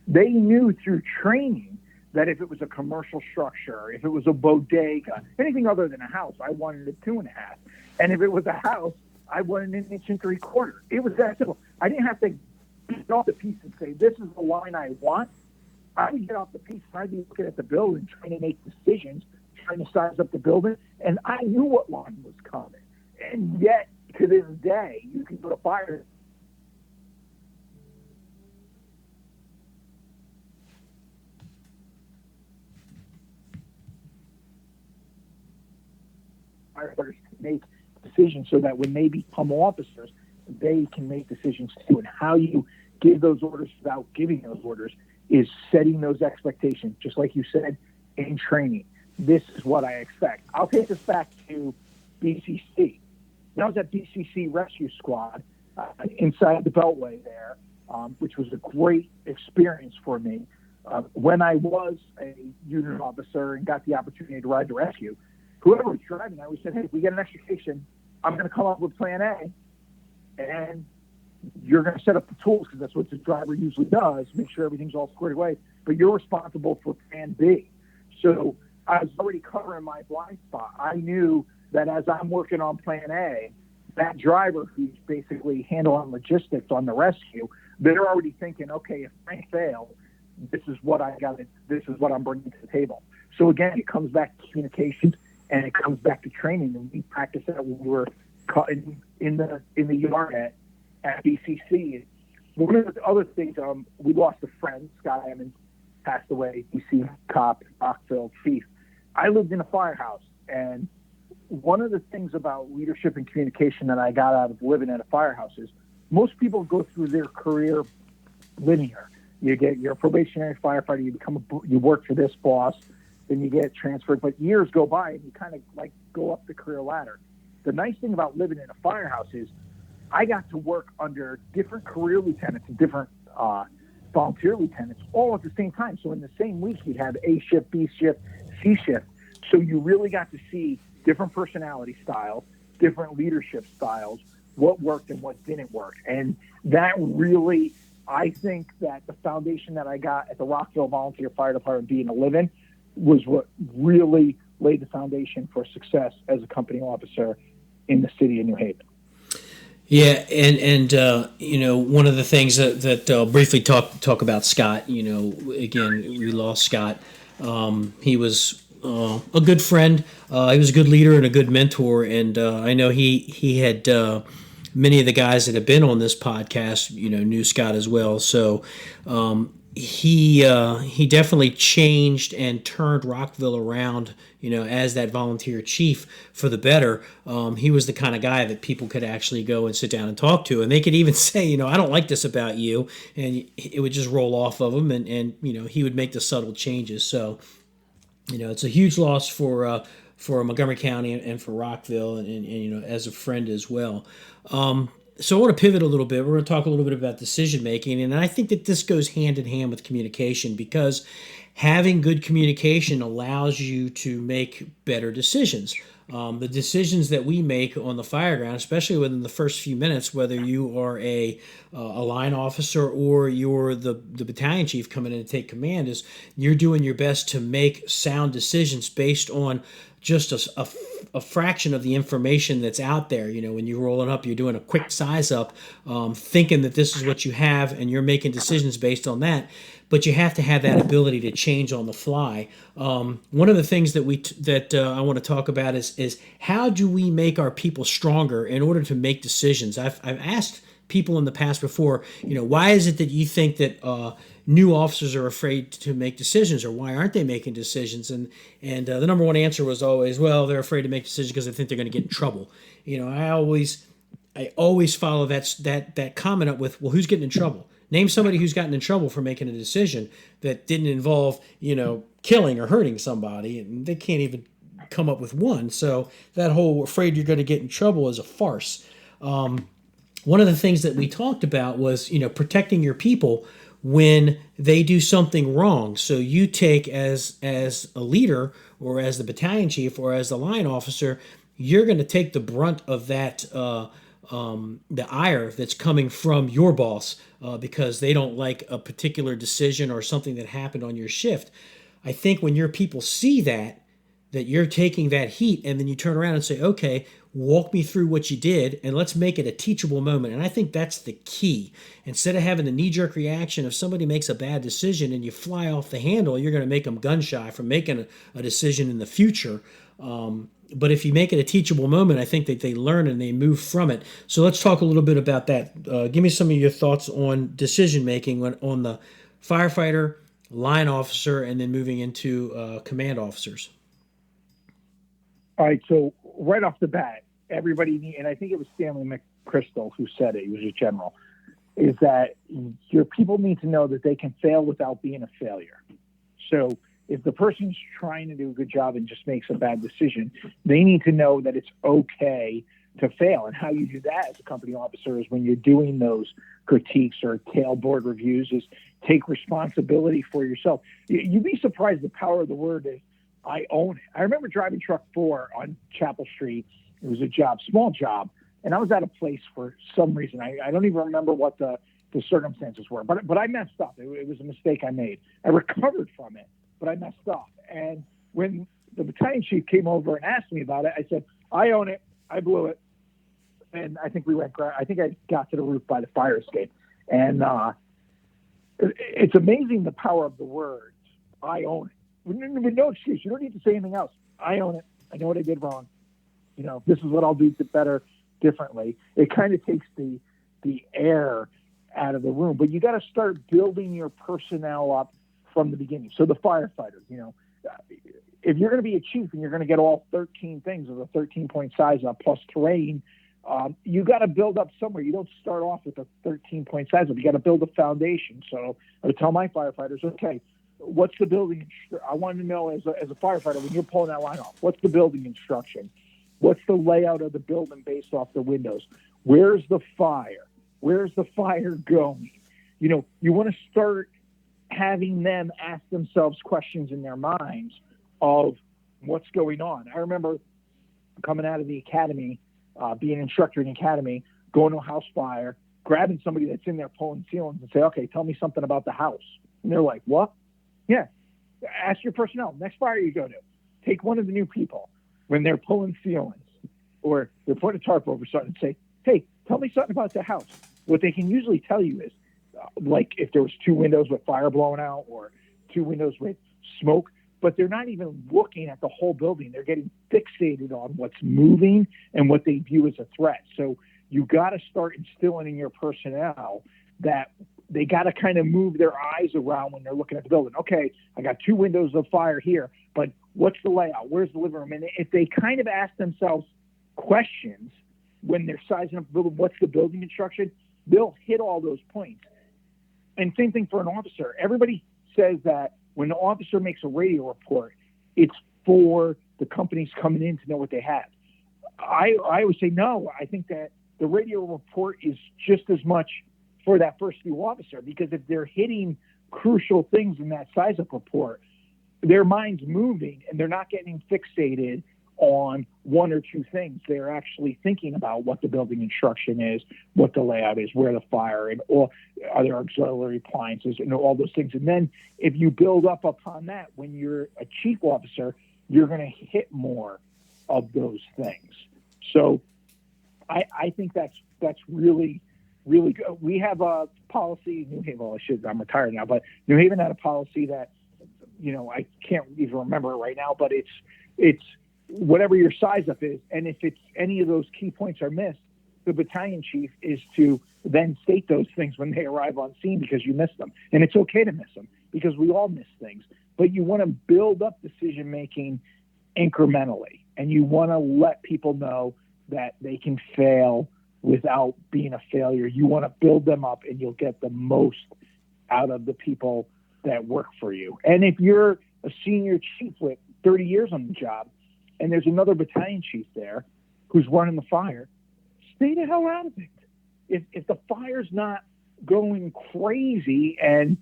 [SPEAKER 2] They knew through training that if it was a commercial structure, if it was a bodega, anything other than a house, I wanted a 2.5. And if it was a house, I wanted an 1 3/4. It was that simple. I didn't have to get off the piece and say, this is the line I want. I would get off the piece and I'd be looking at the building, trying to make decisions, trying to size up the building, and I knew what line was coming. And yet, to this day, you can go to fire. Firefighters can make decisions so that when they become officers, they can make decisions too. And how you give those orders without giving those orders is setting those expectations, just like you said, in training. This is what I expect. I'll take us back to BCC. When I was at BCC Rescue Squad inside the Beltway there, which was a great experience for me. When I was a unit officer and got the opportunity to ride the rescue, whoever was driving, I always said, hey, if we get an extra station, I'm going to come up with plan A, and you're going to set up the tools because that's what the driver usually does, make sure everything's all squared away, but you're responsible for plan B. So I was already covering my blind spot. I knew that as I'm working on plan A, that driver who's basically handling logistics on the rescue, they're already thinking, okay, if Frank failed, this is what I'm bringing to the table. So again, it comes back to communications and it comes back to training. And we practiced that when we were in the yard at BCC. One of the other things, we lost a friend, Scott Emmons, passed away, DC cop, Rockville chief. I lived in a firehouse, and one of the things about leadership and communication that I got out of living at a firehouse is most people go through their career linear. You get your probationary firefighter, you work for this boss, then you get transferred, but years go by and you kind of like go up the career ladder. The nice thing about living in a firehouse is I got to work under different career lieutenants and different volunteer lieutenants all at the same time. So in the same week, you'd have A shift, B shift, C shift. So you really got to see different personality styles, different leadership styles, what worked and what didn't work. And that really, I think that the foundation that I got at the Rockville Volunteer Fire Department being a live-in was what really laid the foundation for success as a company officer in the city of New Haven.
[SPEAKER 1] Yeah, and one of the things that briefly talk about Scott. Again, we lost Scott. He was a good friend. He was a good leader and a good mentor. And I know he had many of the guys that have been on this podcast, knew Scott as well. So he definitely changed and turned Rockville around, as that volunteer chief for the better. He was the kind of guy that people could actually go and sit down and talk to, and they could even say, I don't like this about you, and it would just roll off of him, and he would make the subtle changes. So, it's a huge loss for Montgomery County and for Rockville, and as a friend as well. So I want to pivot a little bit. We're going to talk a little bit about decision making, and I think that this goes hand in hand with communication, because having good communication allows you to make better decisions. The decisions that we make on the fireground, especially within the first few minutes, whether you are a line officer or you're the battalion chief coming in to take command, is you're doing your best to make sound decisions based on just a fraction of the information that's out there. When you're rolling up, you're doing a quick size up, thinking that this is what you have, and you're making decisions based on that. But you have to have that ability to change on the fly. One of the things that I want to talk about is how do we make our people stronger in order to make decisions? I've asked people in the past before, why is it that you think that new officers are afraid to make decisions, or why aren't they making decisions? And the number one answer was always, well, they're afraid to make decisions because they think they're going to get in trouble. I always follow that comment up with, well, who's getting in trouble? Name somebody who's gotten in trouble for making a decision that didn't involve, killing or hurting somebody, and they can't even come up with one. So that whole afraid you're going to get in trouble is a farce. One of the things that we talked about was, protecting your people when they do something wrong. So you take as a leader or as the battalion chief or as the line officer, you're going to take the brunt of that the ire that's coming from your boss because they don't like a particular decision or something that happened on your shift. I think when your people see that you're taking that heat and then you turn around and say, okay, walk me through what you did and let's make it a teachable moment. And I think that's the key. Instead of having the knee-jerk reaction, if somebody makes a bad decision and you fly off the handle, you're going to make them gun shy from making a decision in the future. But if you make it a teachable moment, I think that they learn and they move from it. So let's talk a little bit about that. Give me some of your thoughts on decision making on the firefighter, line officer, and then moving into command officers.
[SPEAKER 2] All right, so right off the bat, everybody, and I think it was Stanley McChrystal who said it, he was a general, is that your people need to know that they can fail without being a failure. So if the person's trying to do a good job and just makes a bad decision, they need to know that it's okay to fail. And how you do that as a company officer is when you're doing those critiques or tailboard reviews is take responsibility for yourself. You'd be surprised the power of the word is, I own it. I remember driving truck 4 on Chapel Street. It was a job, small job, and I was at a place for some reason. I don't even remember what the circumstances were, but I messed up. It was a mistake I made. I recovered from it, but I messed up. And when the battalion chief came over and asked me about it, I said, I own it. I blew it. And I think I got to the roof by the fire escape. And it's amazing the power of the words, I own it. With no excuse. You don't need to say anything else. I own it. I know what I did wrong. This is what I'll do better, differently. It kind of takes the air out of the room. But you got to start building your personnel up from the beginning. So the firefighter, if you're going to be a chief and you're going to get all 13 things of a 13-point size up plus terrain, you got to build up somewhere. You don't start off with a 13-point size up. You got to build a foundation. So I would tell my firefighters, okay, what's the building? I want to know as a firefighter, when you're pulling that line off, what's the building instruction? What's the layout of the building based off the windows? Where's the fire? Where's the fire going? You want to start having them ask themselves questions in their minds of what's going on. I remember coming out of the academy, being an instructor in the academy, going to a house fire, grabbing somebody that's in there pulling ceilings and say, okay, tell me something about the house. And they're like, what? Yeah. Ask your personnel. Next fire you go to, take one of the new people when they're pulling ceilings or they're putting a tarp over something and say, hey, tell me something about the house. What they can usually tell you is like if there was 2 windows with fire blowing out or 2 windows with smoke, but they're not even looking at the whole building. They're getting fixated on what's moving and what they view as a threat. So you got to start instilling in your personnel that they got to kind of move their eyes around when they're looking at the building. Okay, I got 2 windows of fire here, but what's the layout? Where's the living room? And if they kind of ask themselves questions when they're sizing up the building, what's the building instruction? They'll hit all those points. And same thing for an officer. Everybody says that when an officer makes a radio report, it's for the companies coming in to know what they have. I always say no. I think that the radio report is just as much for that first view officer, because if they're hitting crucial things in that size-up report, their mind's moving and they're not getting fixated on 1 or 2 things. They're actually thinking about what the building instruction is, what the layout is, where the fire, and all other auxiliary appliances, and all those things. And then if you build up upon that, when you're a chief officer, you're going to hit more of those things. So I think that's really, really good. We have a policy, New Haven, well, I'm retired now, but New Haven had a policy that, I can't even remember it right now, but it's whatever your size up is. And if it's any of those key points are missed, the battalion chief is to then state those things when they arrive on scene because you missed them. And it's okay to miss them because we all miss things, but you want to build up decision-making incrementally. And you want to let people know that they can fail without being a failure. You want to build them up and you'll get the most out of the people that work for you. And if you're a senior chief with 30 years on the job and there's another battalion chief there who's running the fire, stay the hell out of it. If the fire's not going crazy and,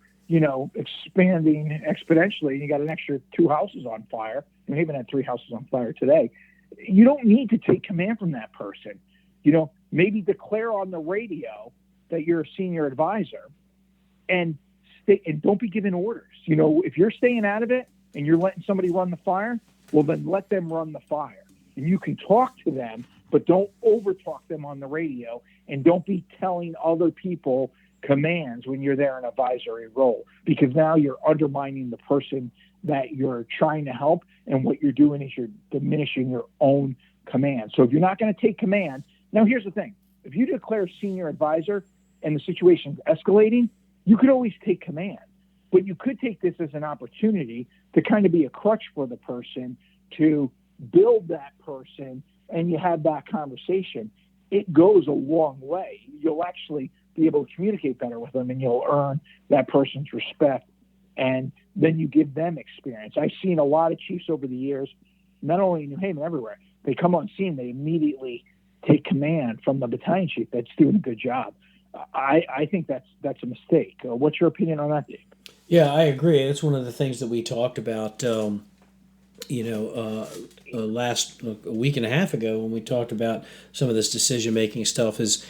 [SPEAKER 2] expanding exponentially, and you got an extra 2 houses on fire, and we even had 3 houses on fire today, you don't need to take command from that person. Maybe declare on the radio that you're a senior advisor and don't be giving orders. If you're staying out of it and you're letting somebody run the fire, well, then let them run the fire. And you can talk to them, but don't overtalk them on the radio, and don't be telling other people commands when you're there in an advisory role, because now you're undermining the person that you're trying to help, and what you're doing is you're diminishing your own command. So if you're not going to take command, now here's the thing. If you declare senior advisor and the situation's escalating, you could always take command. But you could take this as an opportunity to kind of be a crutch for the person, to build that person, and you have that conversation. It goes a long way. You'll actually be able to communicate better with them, and you'll earn that person's respect, and then you give them experience. I've seen a lot of chiefs over the years, not only in New Haven, everywhere. They come on scene, they immediately take command from the battalion chief that's doing a good job. I think that's a mistake. What's your opinion on that, Dave?
[SPEAKER 1] Yeah, I agree. That's one of the things that we talked about, last a week and a half ago when we talked about some of this decision-making stuff is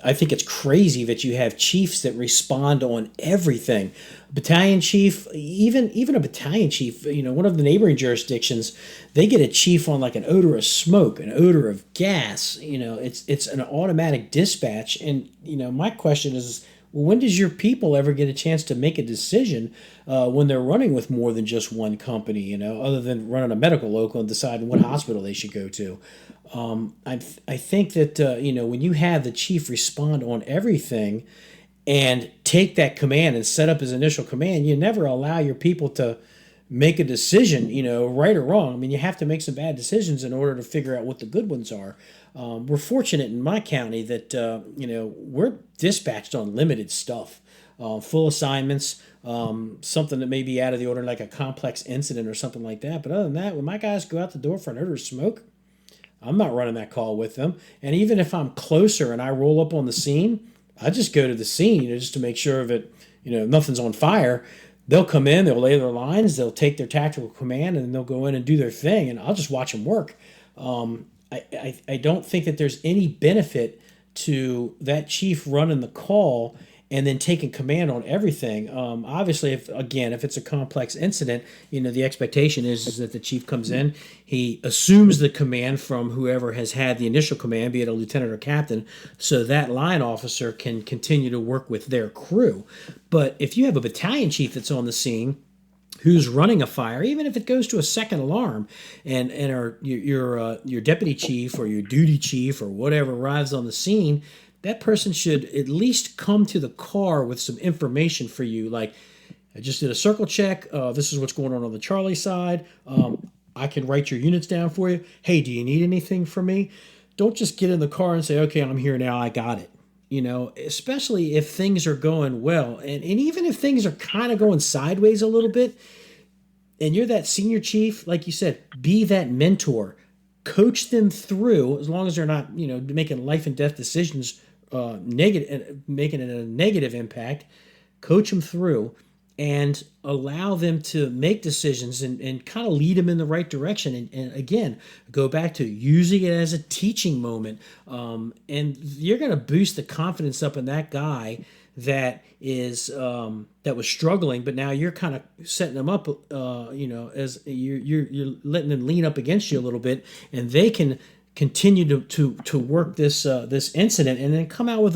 [SPEAKER 1] I think it's crazy that you have chiefs that respond on everything. Battalion chief, even a battalion chief, one of the neighboring jurisdictions, they get a chief on like an odor of smoke, an odor of gas. It's an automatic dispatch. And, my question is, well, when does your people ever get a chance to make a decision when they're running with more than just one company, other than running a medical local and deciding what hospital they should go to? I think that, when you have the chief respond on everything and take that command and set up his initial command, you never allow your people to make a decision, right or wrong. I mean, you have to make some bad decisions in order to figure out what the good ones are. We're fortunate in my county that, we're dispatched on limited stuff, full assignments, something that may be out of the order, like a complex incident or something like that. But other than that, when my guys go out the door for an odor of smoke, I'm not running that call with them. And even if I'm closer and I roll up on the scene, I just go to the scene, just to make sure that, nothing's on fire. They'll come in, they'll lay their lines, they'll take their tactical command, and then they'll go in and do their thing, and I'll just watch them work. I don't think that there's any benefit to that chief running the call and then taking command on everything. Obviously, if it's a complex incident, the expectation is that the chief comes in, he assumes the command from whoever has had the initial command, be it a lieutenant or captain, so that line officer can continue to work with their crew. But if you have a battalion chief that's on the scene who's running a fire, even if it goes to a second alarm, and your deputy chief or your duty chief or whatever arrives on the scene, that person should at least come to the car with some information for you, like, I just did a circle check. This is what's going on the Charlie side. I can write your units down for you. Hey, do you need anything from me? Don't just get in the car and say, okay, I'm here now, I got it. Especially if things are going well. And even if things are kind of going sideways a little bit, and you're that senior chief, like you said, be that mentor. Coach them through, as long as they're not, making life and death decisions, making it a negative impact. Coach them through and allow them to make decisions and kind of lead them in the right direction. And again, go back to using it as a teaching moment. And you're going to boost the confidence up in that guy that was struggling, but now you're kind of setting them up, as you're letting them lean up against you a little bit, and they can continue to work this incident, and then come out with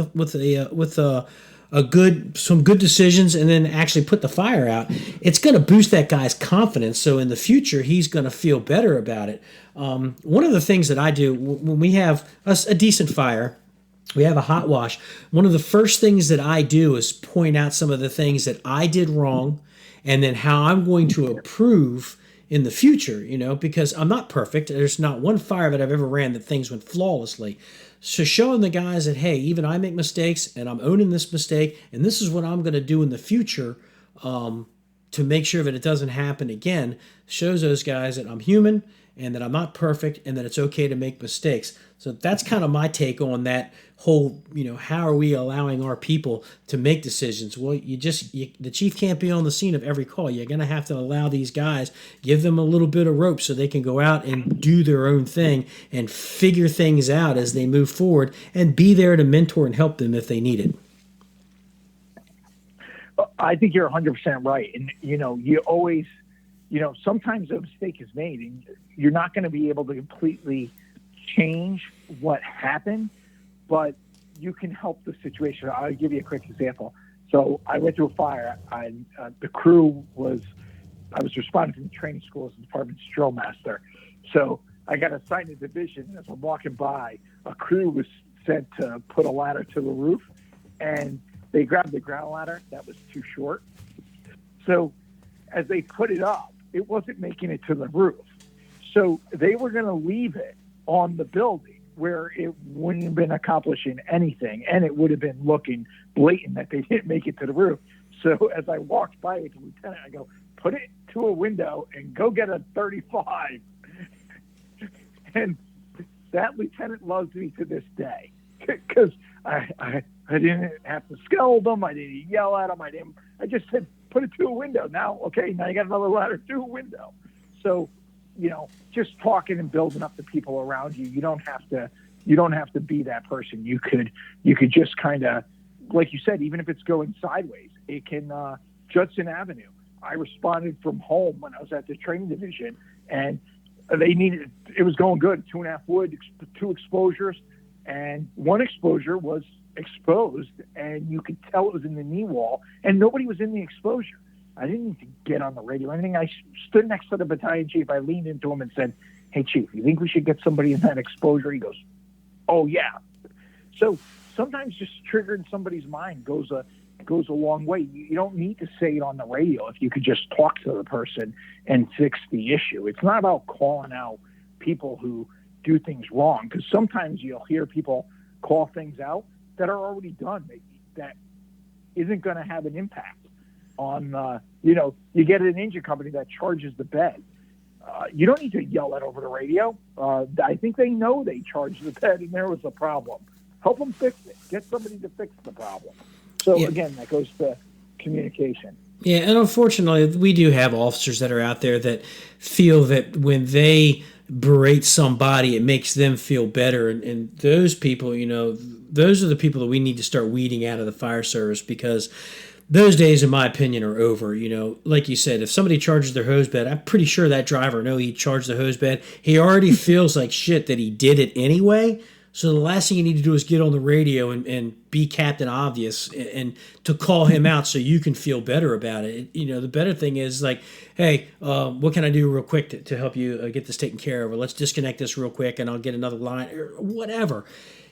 [SPEAKER 1] some good decisions, and then actually put the fire out. It's going to boost that guy's confidence, so in the future he's going to feel better about it. One of the things that I do when we have a decent fire, we have a hot wash, one of the first things that I do is point out some of the things that I did wrong, and then how I'm going to improve in the future, because I'm not perfect. There's not one fire that I've ever ran that things went flawlessly. So showing the guys that, hey, even I make mistakes, and I'm owning this mistake, and this is what I'm going to do in the future to make sure that it doesn't happen again, shows those guys that I'm human, and that I'm not perfect, and that it's okay to make mistakes. So that's kind of my take on that whole, how are we allowing our people to make decisions? Well, the chief can't be on the scene of every call. You're going to have to allow these guys, give them a little bit of rope so they can go out and do their own thing and figure things out as they move forward, and be there to mentor and help them if they need it.
[SPEAKER 2] I think you're 100% right. And, you always, sometimes a mistake is made and you're not going to be able to completely change what happened, but you can help the situation. I'll give you a quick example. So I went through a fire. The crew I was responding from the training school as a department drill master. So I got assigned a division. As I'm walking by, a crew was sent to put a ladder to the roof, and they grabbed the ground ladder that was too short. So as they put it up, it wasn't making it to the roof. So they were going to leave it on the building where it wouldn't have been accomplishing anything, and it would have been looking blatant that they didn't make it to the roof. So as I walked by with the lieutenant, I go, put it to a window and go get a 35. And that lieutenant loves me to this day because I didn't have to scold them. I didn't yell at them. I just said, put it to a window. Now you got another ladder to a window. So, just talking and building up the people around you. You don't have to be that person. You could just kind of, like you said, even if it's going sideways, it can, Judson Avenue. I responded from home when I was at the training division, and it was going good. 2.5 wood, 2 exposures, and 1 exposure was exposed, and you could tell it was in the knee wall, and nobody was in the exposure. I didn't need to get on the radio or anything. I stood next to the battalion chief. I leaned into him and said, "Hey, chief, you think we should get somebody in that exposure?" He goes, "Oh, yeah." So sometimes just triggering somebody's mind goes a long way. You don't need to say it on the radio if you could just talk to the person and fix the issue. It's not about calling out people who do things wrong, because sometimes you'll hear people call things out that are already done that isn't going to have an impact on, you get an engine company that charges the bed. You don't need to yell that over the radio. I think they know they charged the bed and there was a problem. Help them fix it. Get somebody to fix the problem. So, Again, that goes to communication.
[SPEAKER 1] Yeah, and unfortunately, we do have officers that are out there that feel that when they berate somebody, it makes them feel better. And those people, those are the people that we need to start weeding out of the fire service, because those days, in my opinion, are over. Like you said, if somebody charges their hose bed, I'm pretty sure that driver knows he charged the hose bed. He already feels like shit that he did it anyway. So the last thing you need to do is get on the radio and be Captain Obvious and to call him out so you can feel better about it. The better thing is like, hey, what can I do real quick to help you get this taken care of? Or let's disconnect this real quick and I'll get another line or whatever.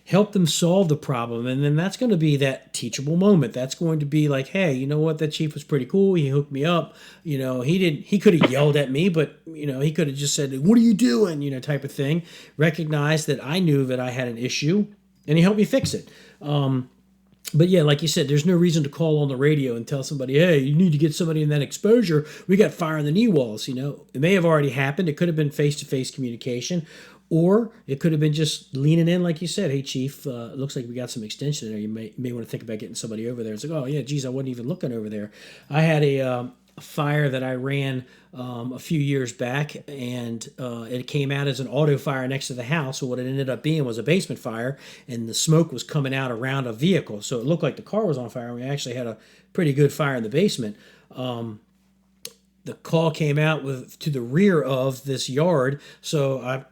[SPEAKER 1] Help them solve the problem. And then that's going to be that teachable moment. That's going to be like, hey, you know what? That chief was pretty cool. He hooked me up. He could have yelled at me, but, he could have just said, what are you doing? Type of thing. Recognize that I knew that I had an issue and he helped me fix it. But yeah, like you said, there's no reason to call on the radio and tell somebody, hey, you need to get somebody in that exposure. We got fire in the knee walls. It may have already happened. It could have been face-to-face communication. Or it could have been just leaning in, like you said, hey, chief, it looks like we got some extension there. You may want to think about getting somebody over there. It's like, oh, yeah, geez, I wasn't even looking over there. I had a fire that I ran a few years back, and it came out as an auto fire next to the house. So what it ended up being was a basement fire, and the smoke was coming out around a vehicle. So it looked like the car was on fire, and we actually had a pretty good fire in the basement. The call came out to the rear of this yard, so I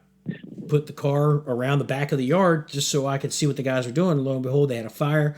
[SPEAKER 1] put the car around the back of the yard just so I could see what the guys were doing. Lo and behold, they had a fire.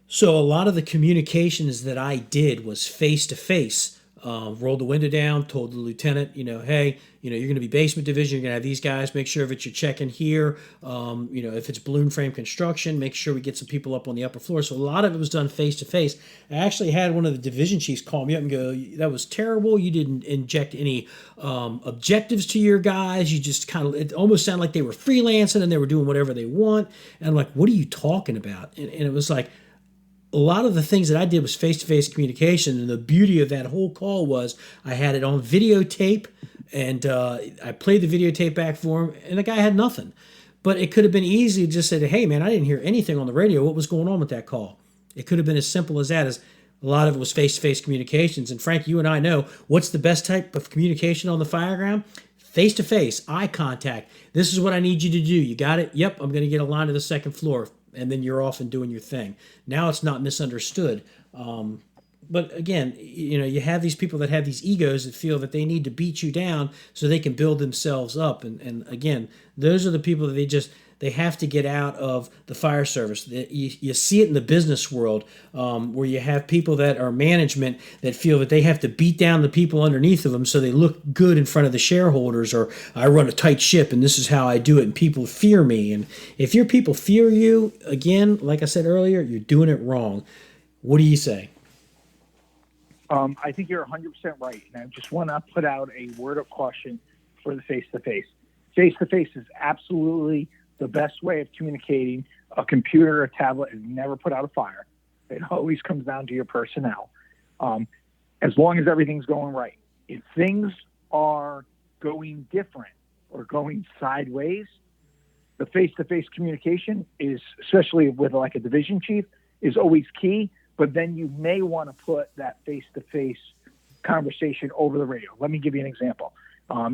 [SPEAKER 1] So a lot of the communications that I did was face-to-face. Rolled the window down, told the lieutenant, hey, you're going to be basement division. You're going to have these guys. Make sure that you're checking here. If it's balloon frame construction, make sure we get some people up on the upper floor. So a lot of it was done face-to-face. I actually had one of the division chiefs call me up and go, that was terrible. You didn't inject any objectives to your guys. You just it almost sounded like they were freelancing and they were doing whatever they want. And I'm like, what are you talking about? And it was like, a lot of the things that I did was face-to-face communication, and the beauty of that whole call was I had it on videotape, And I played the videotape back for him, and the guy had nothing. But it could have been easy to just say, hey, man, I didn't hear anything on the radio. What was going on with that call? It could have been as simple as that, as a lot of it was face-to-face communications. And Frank, you and I know what's the best type of communication on the fireground? Face-to-face, eye contact. This is what I need you to do. You got it? Yep, I'm going to get a line to the second floor. And then you're off and doing your thing. Now it's not misunderstood. But again, you have these people that have these egos that feel that they need to beat you down so they can build themselves up. And again, those are the people that they have to get out of the fire service. You see it in the business world, where you have people that are management that feel that they have to beat down the people underneath of them so they look good in front of the shareholders, or I run a tight ship and this is how I do it and people fear me. And if your people fear you, again, like I said earlier, you're doing it wrong. What do you say?
[SPEAKER 2] I think you're 100% right. And I just want to put out a word of caution for the face-to-face. Face-to-face is absolutely the best way of communicating. A computer or a tablet has never put out a fire. It always comes down to your personnel. As long as everything's going right. If things are going different or going sideways, the face-to-face communication is, especially with like a division chief, is always key. But then you may want to put that face-to-face conversation over the radio. Let me give you an example.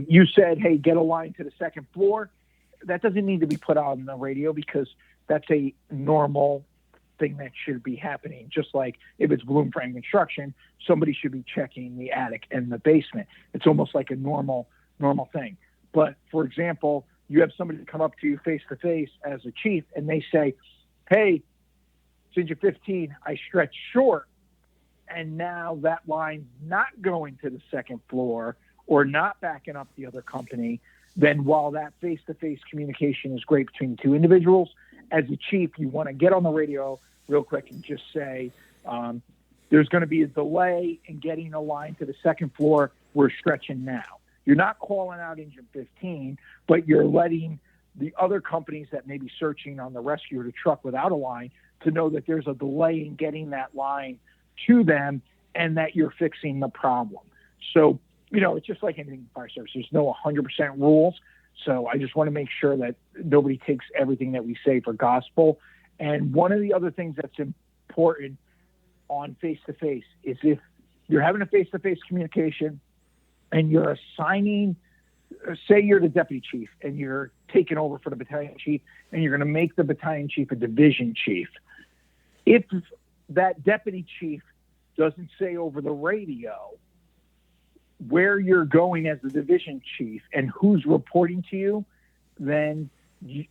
[SPEAKER 2] You said, hey, get a line to the second floor. That doesn't need to be put on the radio because that's a normal thing that should be happening. Just like if it's Bloom Frame Construction, somebody should be checking the attic and the basement. It's almost like a normal thing. But, for example, you have somebody come up to you face-to-face as a chief, and they say, hey, since you're 15, I stretch short, and now that line's not going to the second floor or not backing up the other company, then while that face-to-face communication is great between two individuals, as a chief, you want to get on the radio real quick and just say, there's going to be a delay in getting a line to the second floor. We're stretching now. You're not calling out engine 15, but you're letting the other companies that may be searching on the rescue or the truck without a line to know that there's a delay in getting that line to them and that you're fixing the problem. So, it's just like anything in fire service. There's no 100% rules. So I just want to make sure that nobody takes everything that we say for gospel. And one of the other things that's important on face-to-face is if you're having a face-to-face communication and you're assigning, say you're the deputy chief and you're taking over for the battalion chief and you're going to make the battalion chief a division chief. If that deputy chief doesn't say over the radio where you're going as the division chief and who's reporting to you, then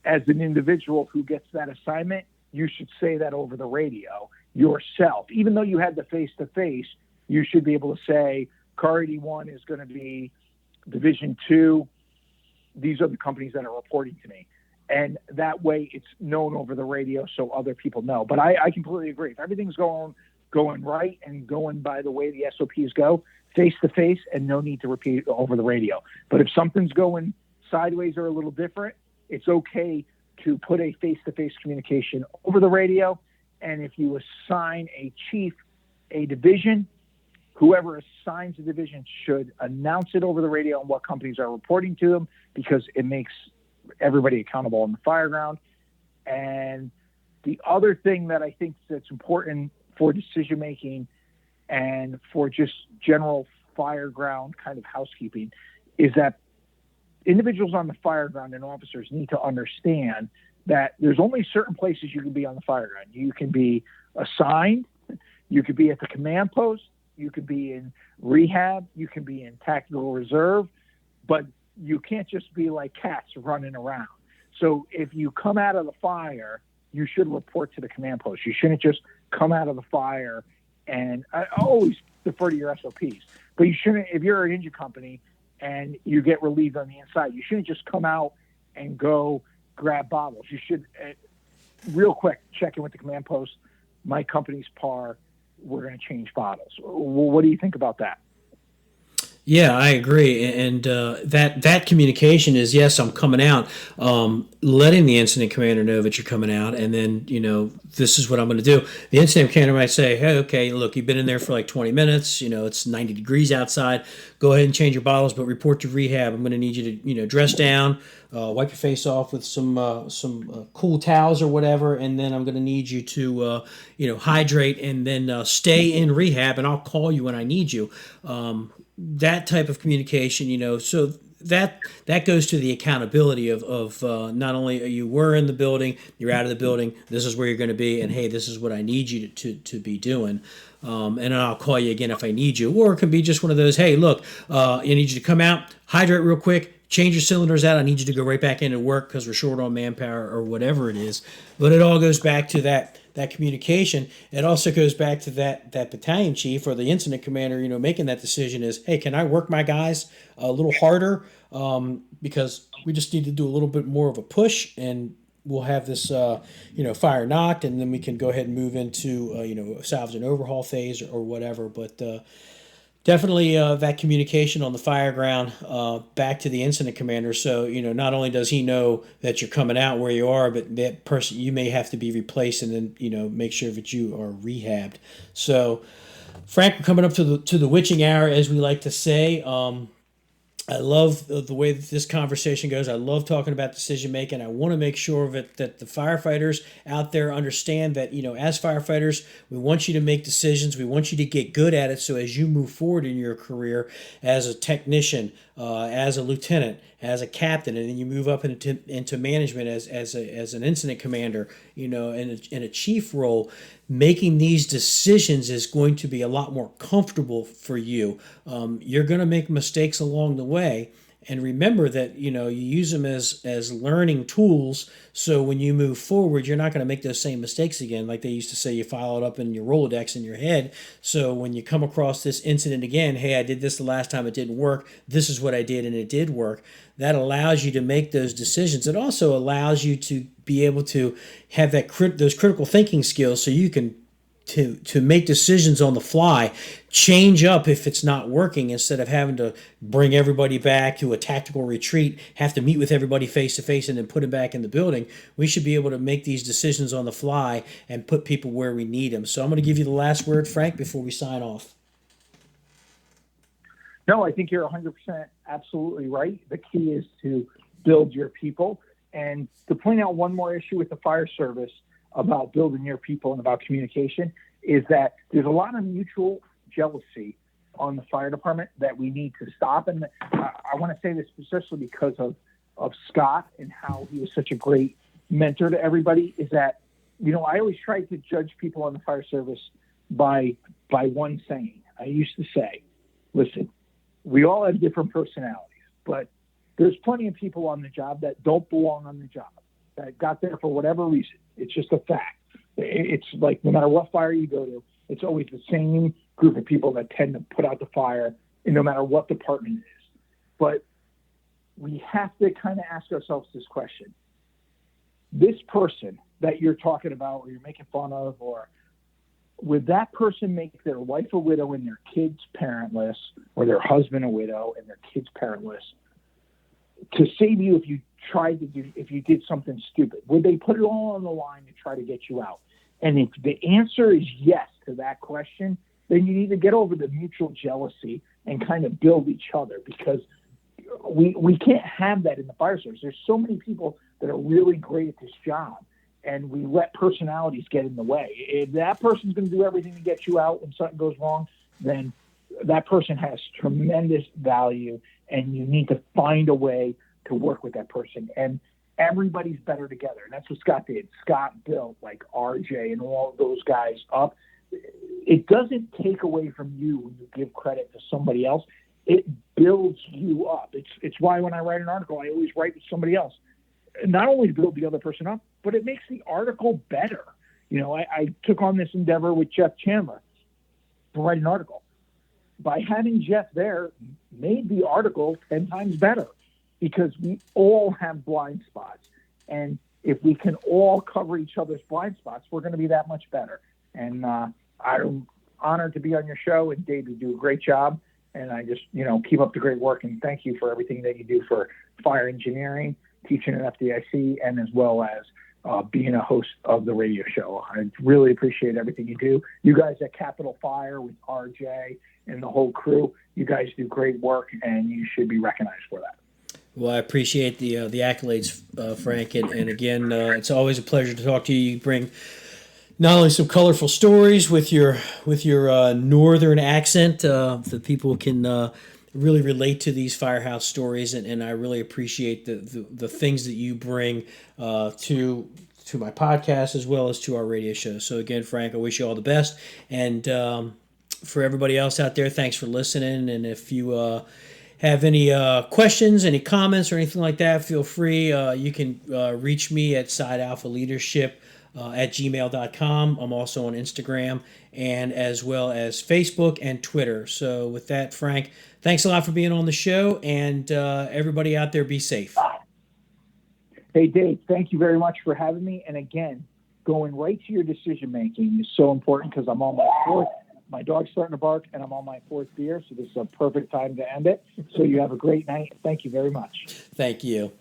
[SPEAKER 2] as an individual who gets that assignment, you should say that over the radio yourself. Even though you had the face-to-face, you should be able to say, Car 81 is going to be Division 2. These are the companies that are reporting to me. And that way it's known over the radio so other people know. But I completely agree. If everything's going right and going by the way the SOPs go, face-to-face, and no need to repeat it over the radio. But if something's going sideways or a little different, it's okay to put a face-to-face communication over the radio. And if you assign a chief a division, whoever assigns the division should announce it over the radio and what companies are reporting to them, because it makes everybody accountable on the fireground. And the other thing that I think that's important for decision-making and for just general fireground kind of housekeeping is that individuals on the fireground and officers need to understand that there's only certain places you can be on the fireground. You can be assigned, you could be at the command post, you could be in rehab, you can be in tactical reserve, but you can't just be like cats running around. So if you come out of the fire, you should report to the command post. You shouldn't just come out of the fire, and I always defer to your SOPs, but you shouldn't, if you're an engine company and you get relieved on the inside, you shouldn't just come out and go grab bottles. You should, real quick, check in with the command post. My company's PAR, we're going to change bottles. What do you think about that?
[SPEAKER 1] Yeah, I agree, and that communication is yes, I'm coming out, letting the incident commander know that you're coming out, and then this is what I'm going to do. The incident commander might say, "Hey, okay, look, you've been in there for like 20 minutes. It's 90 degrees outside. Go ahead and change your bottles, but report to rehab. I'm going to need you to dress down, wipe your face off with some cool towels or whatever, and then I'm going to need you to hydrate and then stay in rehab, and I'll call you when I need you." That type of communication, so that goes to the accountability of not only you were in the building, you're out of the building, this is where you're going to be, and hey, this is what I need you to be doing. And then I'll call you again if I need you. Or it can be just one of those, hey, look, I need you to come out, hydrate real quick, change your cylinders out. I need you to go right back into work because we're short on manpower or whatever it is. But it all goes back to that communication. It also goes back to that battalion chief or the incident commander, making that decision is, hey, can I work my guys a little harder? Because we just need to do a little bit more of a push, and we'll have this, fire knocked, and then we can go ahead and move into, salvage and overhaul phase or whatever. But definitely that communication on the fire ground back to the incident commander. So, not only does he know that you're coming out where you are, but that person, you may have to be replaced and then, make sure that you are rehabbed. So, Frank, we're coming up to the witching hour, as we like to say. I love the way that this conversation goes. I love talking about decision making. I want to make sure that the firefighters out there understand that, as firefighters, we want you to make decisions. We want you to get good at it. So as you move forward in your career as a technician, as a lieutenant, as a captain, and then you move up into management as an incident commander, in a chief role, making these decisions is going to be a lot more comfortable for you. You're going to make mistakes along the way, and remember that you use them as learning tools. So when you move forward, you're not going to make those same mistakes again. Like they used to say, you file it up in your Rolodex in your head. So when you come across this incident again, hey, I did this the last time, it didn't work. This is what I did, and it did work. That allows you to make those decisions. It also allows you to be able to have those critical thinking skills, so you can to make decisions on the fly, change up if it's not working, instead of having to bring everybody back to a tactical retreat, have to meet with everybody face to face, and then put them back in the building. We should be able to make these decisions on the fly and put people where we need them. So I'm going to give you the last word, Frank, before we sign off.
[SPEAKER 2] No, I think you're 100% absolutely right. The key is to build your people. And to point out one more issue with the fire service about building your people and about communication is that there's a lot of mutual jealousy on the fire department that we need to stop. And I want to say this especially because of Scott and how he was such a great mentor to everybody, is that, I always try to judge people on the fire service by one saying. I used to say, listen, we all have different personalities, but there's plenty of people on the job that don't belong on the job, that got there for whatever reason. It's just a fact. It's like no matter what fire you go to, it's always the same group of people that tend to put out the fire, and no matter what department it is. But we have to kind of ask ourselves this question. This person that you're talking about or you're making fun of, or would that person make their wife a widow and their kids parentless, or their husband a widow and their kids parentless, to save you if you did something stupid? Would they put it all on the line to try to get you out? And if the answer is yes to that question, then you need to get over the mutual jealousy and kind of build each other, because we can't have that in the fire service. There's so many people that are really great at this job, and we let personalities get in the way. If that person's going to do everything to get you out when something goes wrong, then that person has tremendous value, and you need to find a way to work with that person. And everybody's better together. And that's what Scott did. Scott built like RJ and all of those guys up. It doesn't take away from you when you give credit to somebody else. It builds you up. It's why when I write an article, I always write with somebody else. Not only to build the other person up, but it makes the article better. I took on this endeavor with Jeff Chandler to write an article. By having Jeff there, made the article 10 times better, because we all have blind spots. And if we can all cover each other's blind spots, we're going to be that much better. And I'm honored to be on your show, and Dave, you do a great job. And I just, keep up the great work, and thank you for everything that you do for fire engineering, teaching at FDIC, and as well as being a host of the radio show. I really appreciate everything you do. You guys at Capital Fire with RJ and the whole crew, you guys do great work, and you should be recognized for that.
[SPEAKER 1] Well, I appreciate the accolades, Frank, and again, it's always a pleasure to talk to you. You bring not only some colorful stories with your northern accent that people can really relate to these firehouse stories, and I really appreciate the things that you bring to my podcast as well as to our radio show. So again, Frank, I wish you all the best, and for everybody else out there, thanks for listening. And if you have any questions, any comments, or anything like that, feel free. You can reach me at sidealphaleadership at gmail.com. I'm also on Instagram and as well as Facebook and Twitter. So with that, Frank, thanks a lot for being on the show, and everybody out there, be safe.
[SPEAKER 2] Hey, Dave, thank you very much for having me. And again, going right to your decision making is so important, because I'm on my dog's starting to bark, and I'm on my 4th beer, so this is a perfect time to end it. So you have a great night. Thank you very much.
[SPEAKER 1] Thank you.